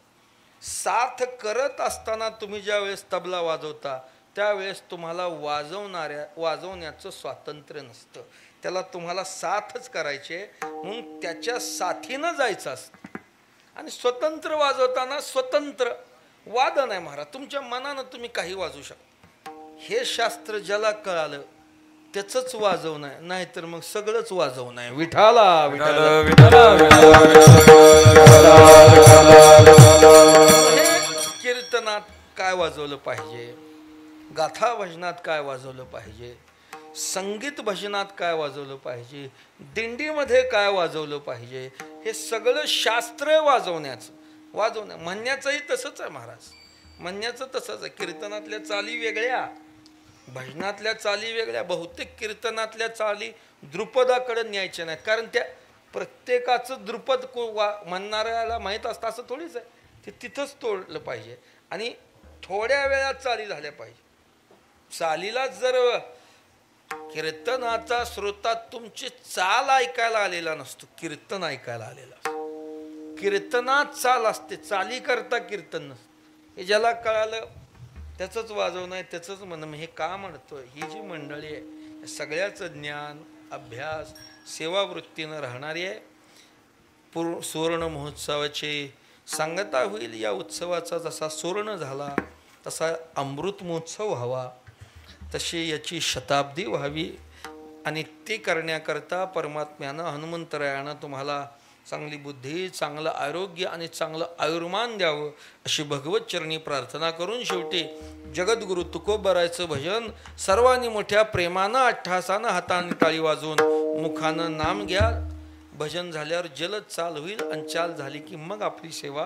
साथ करत असताना तुम्ही ज्या वेळेस तबला वाजवता त्यावेळेस तुम्हाला वाजवण्याचं स्वातंत्र्य नसतं. त्याला तुम्हाला साथच करायचे म्हणून त्याच्या साथीनं जायचं असतं. आणि स्वतंत्र वाजवताना स्वतंत्र वादन आहे महाराज. तुमच्या मनानं तुम्ही काही वाजवू शकता. हे शास्त्र ज्याला कळालं त्याचंच वाजवणं आहे, नाहीतर मग सगळंच वाजवणं आहे. विठाला विठाला कीर्तनात काय वाजवलं पाहिजे, गाथा भजनात काय वाजवलं पाहिजे, संगीत भजनात काय वाजवलं पाहिजे, दिंडीमध्ये काय वाजवलं पाहिजे, हे सगळं शास्त्र वाजवण्या म्हणण्याचंही तसंच आहे महाराज. म्हणण्याचं तसंच आहे. कीर्तनातल्या चाली वेगळ्या, भजनातल्या चाली वेगळ्या. बहुतेक कीर्तनातल्या चाली द्रुपदाकडे न्यायच्या नाहीत, कारण त्या प्रत्येकाचं द्रुपद म्हणणाऱ्याला माहीत असतं असं थोडीच आहे. ते तिथंच तोडलं पाहिजे आणि थोड्या वेळात चाली झाल्या पाहिजे. चालीला जर कीर्तनाचा श्रोता तुमची चाल ऐकायला आलेला नसतो, कीर्तन ऐकायला आलेला असतो. कीर्तनात चाल असते, चाली करता कीर्तन नसतं. हे ज्याला कळालं त्याचंच वाजवणं आहे, त्याचंच म्हणणं. हे का म्हणतोय, ही जी मंडळी आहे सगळ्याचं ज्ञान अभ्यास सेवावृत्तीनं राहणारी आहे. सुवर्ण महोत्सवाची सांगता होईल. या उत्सवाचा जसा सुवर्ण झाला तसा अमृत महोत्सव व्हावा, तशी याची शताब्दी व्हावी. आणि ते करण्याकरता परमात्म्यानं हनुमंतरायानं तुम्हाला चांगली बुद्धी, चांगलं आरोग्य आणि चांगलं आयुर्मान द्यावं अशी भगवत चरणी प्रार्थना करून शेवटी जगद्गुरु तुकोबरायचं भजन सर्वांनी मोठ्या प्रेमानं अट्टहासानं हाताने टाळी वाजवून मुखानं नाम घ्या. भजन झाल्यावर जलद चाल होईल आणि चाल झाली की मग आपली सेवा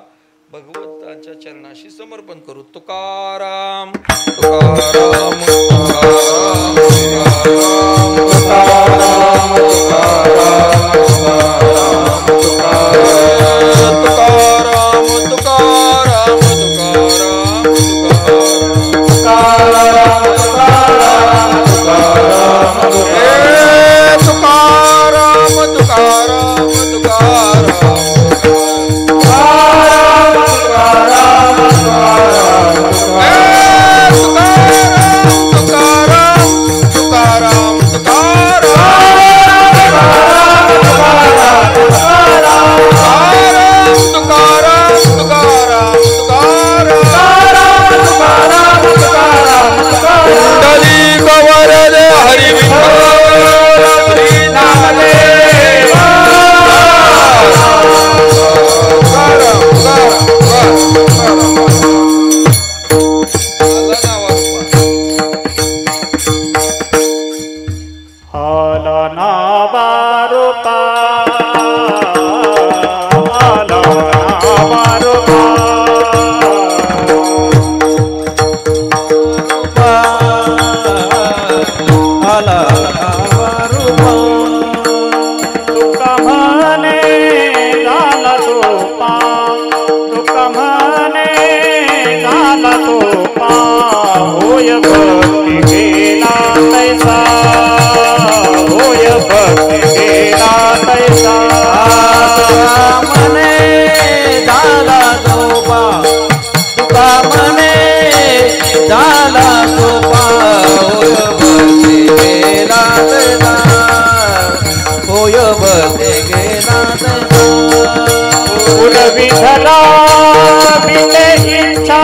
भगवंताच्या चरणाशी समर्पण करू. तुकाराम तुकाराम तुकाराम भक्ती गेला विठला मिटे इच्छा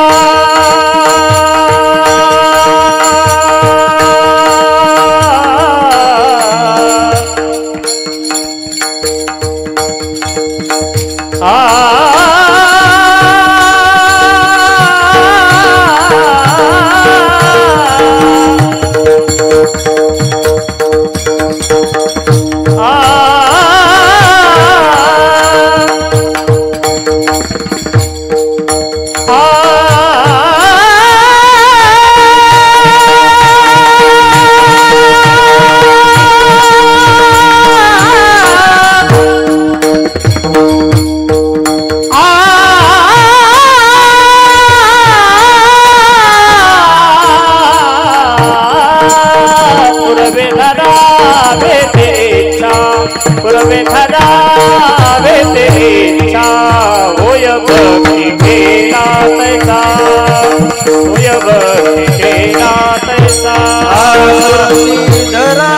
भक्ती गेला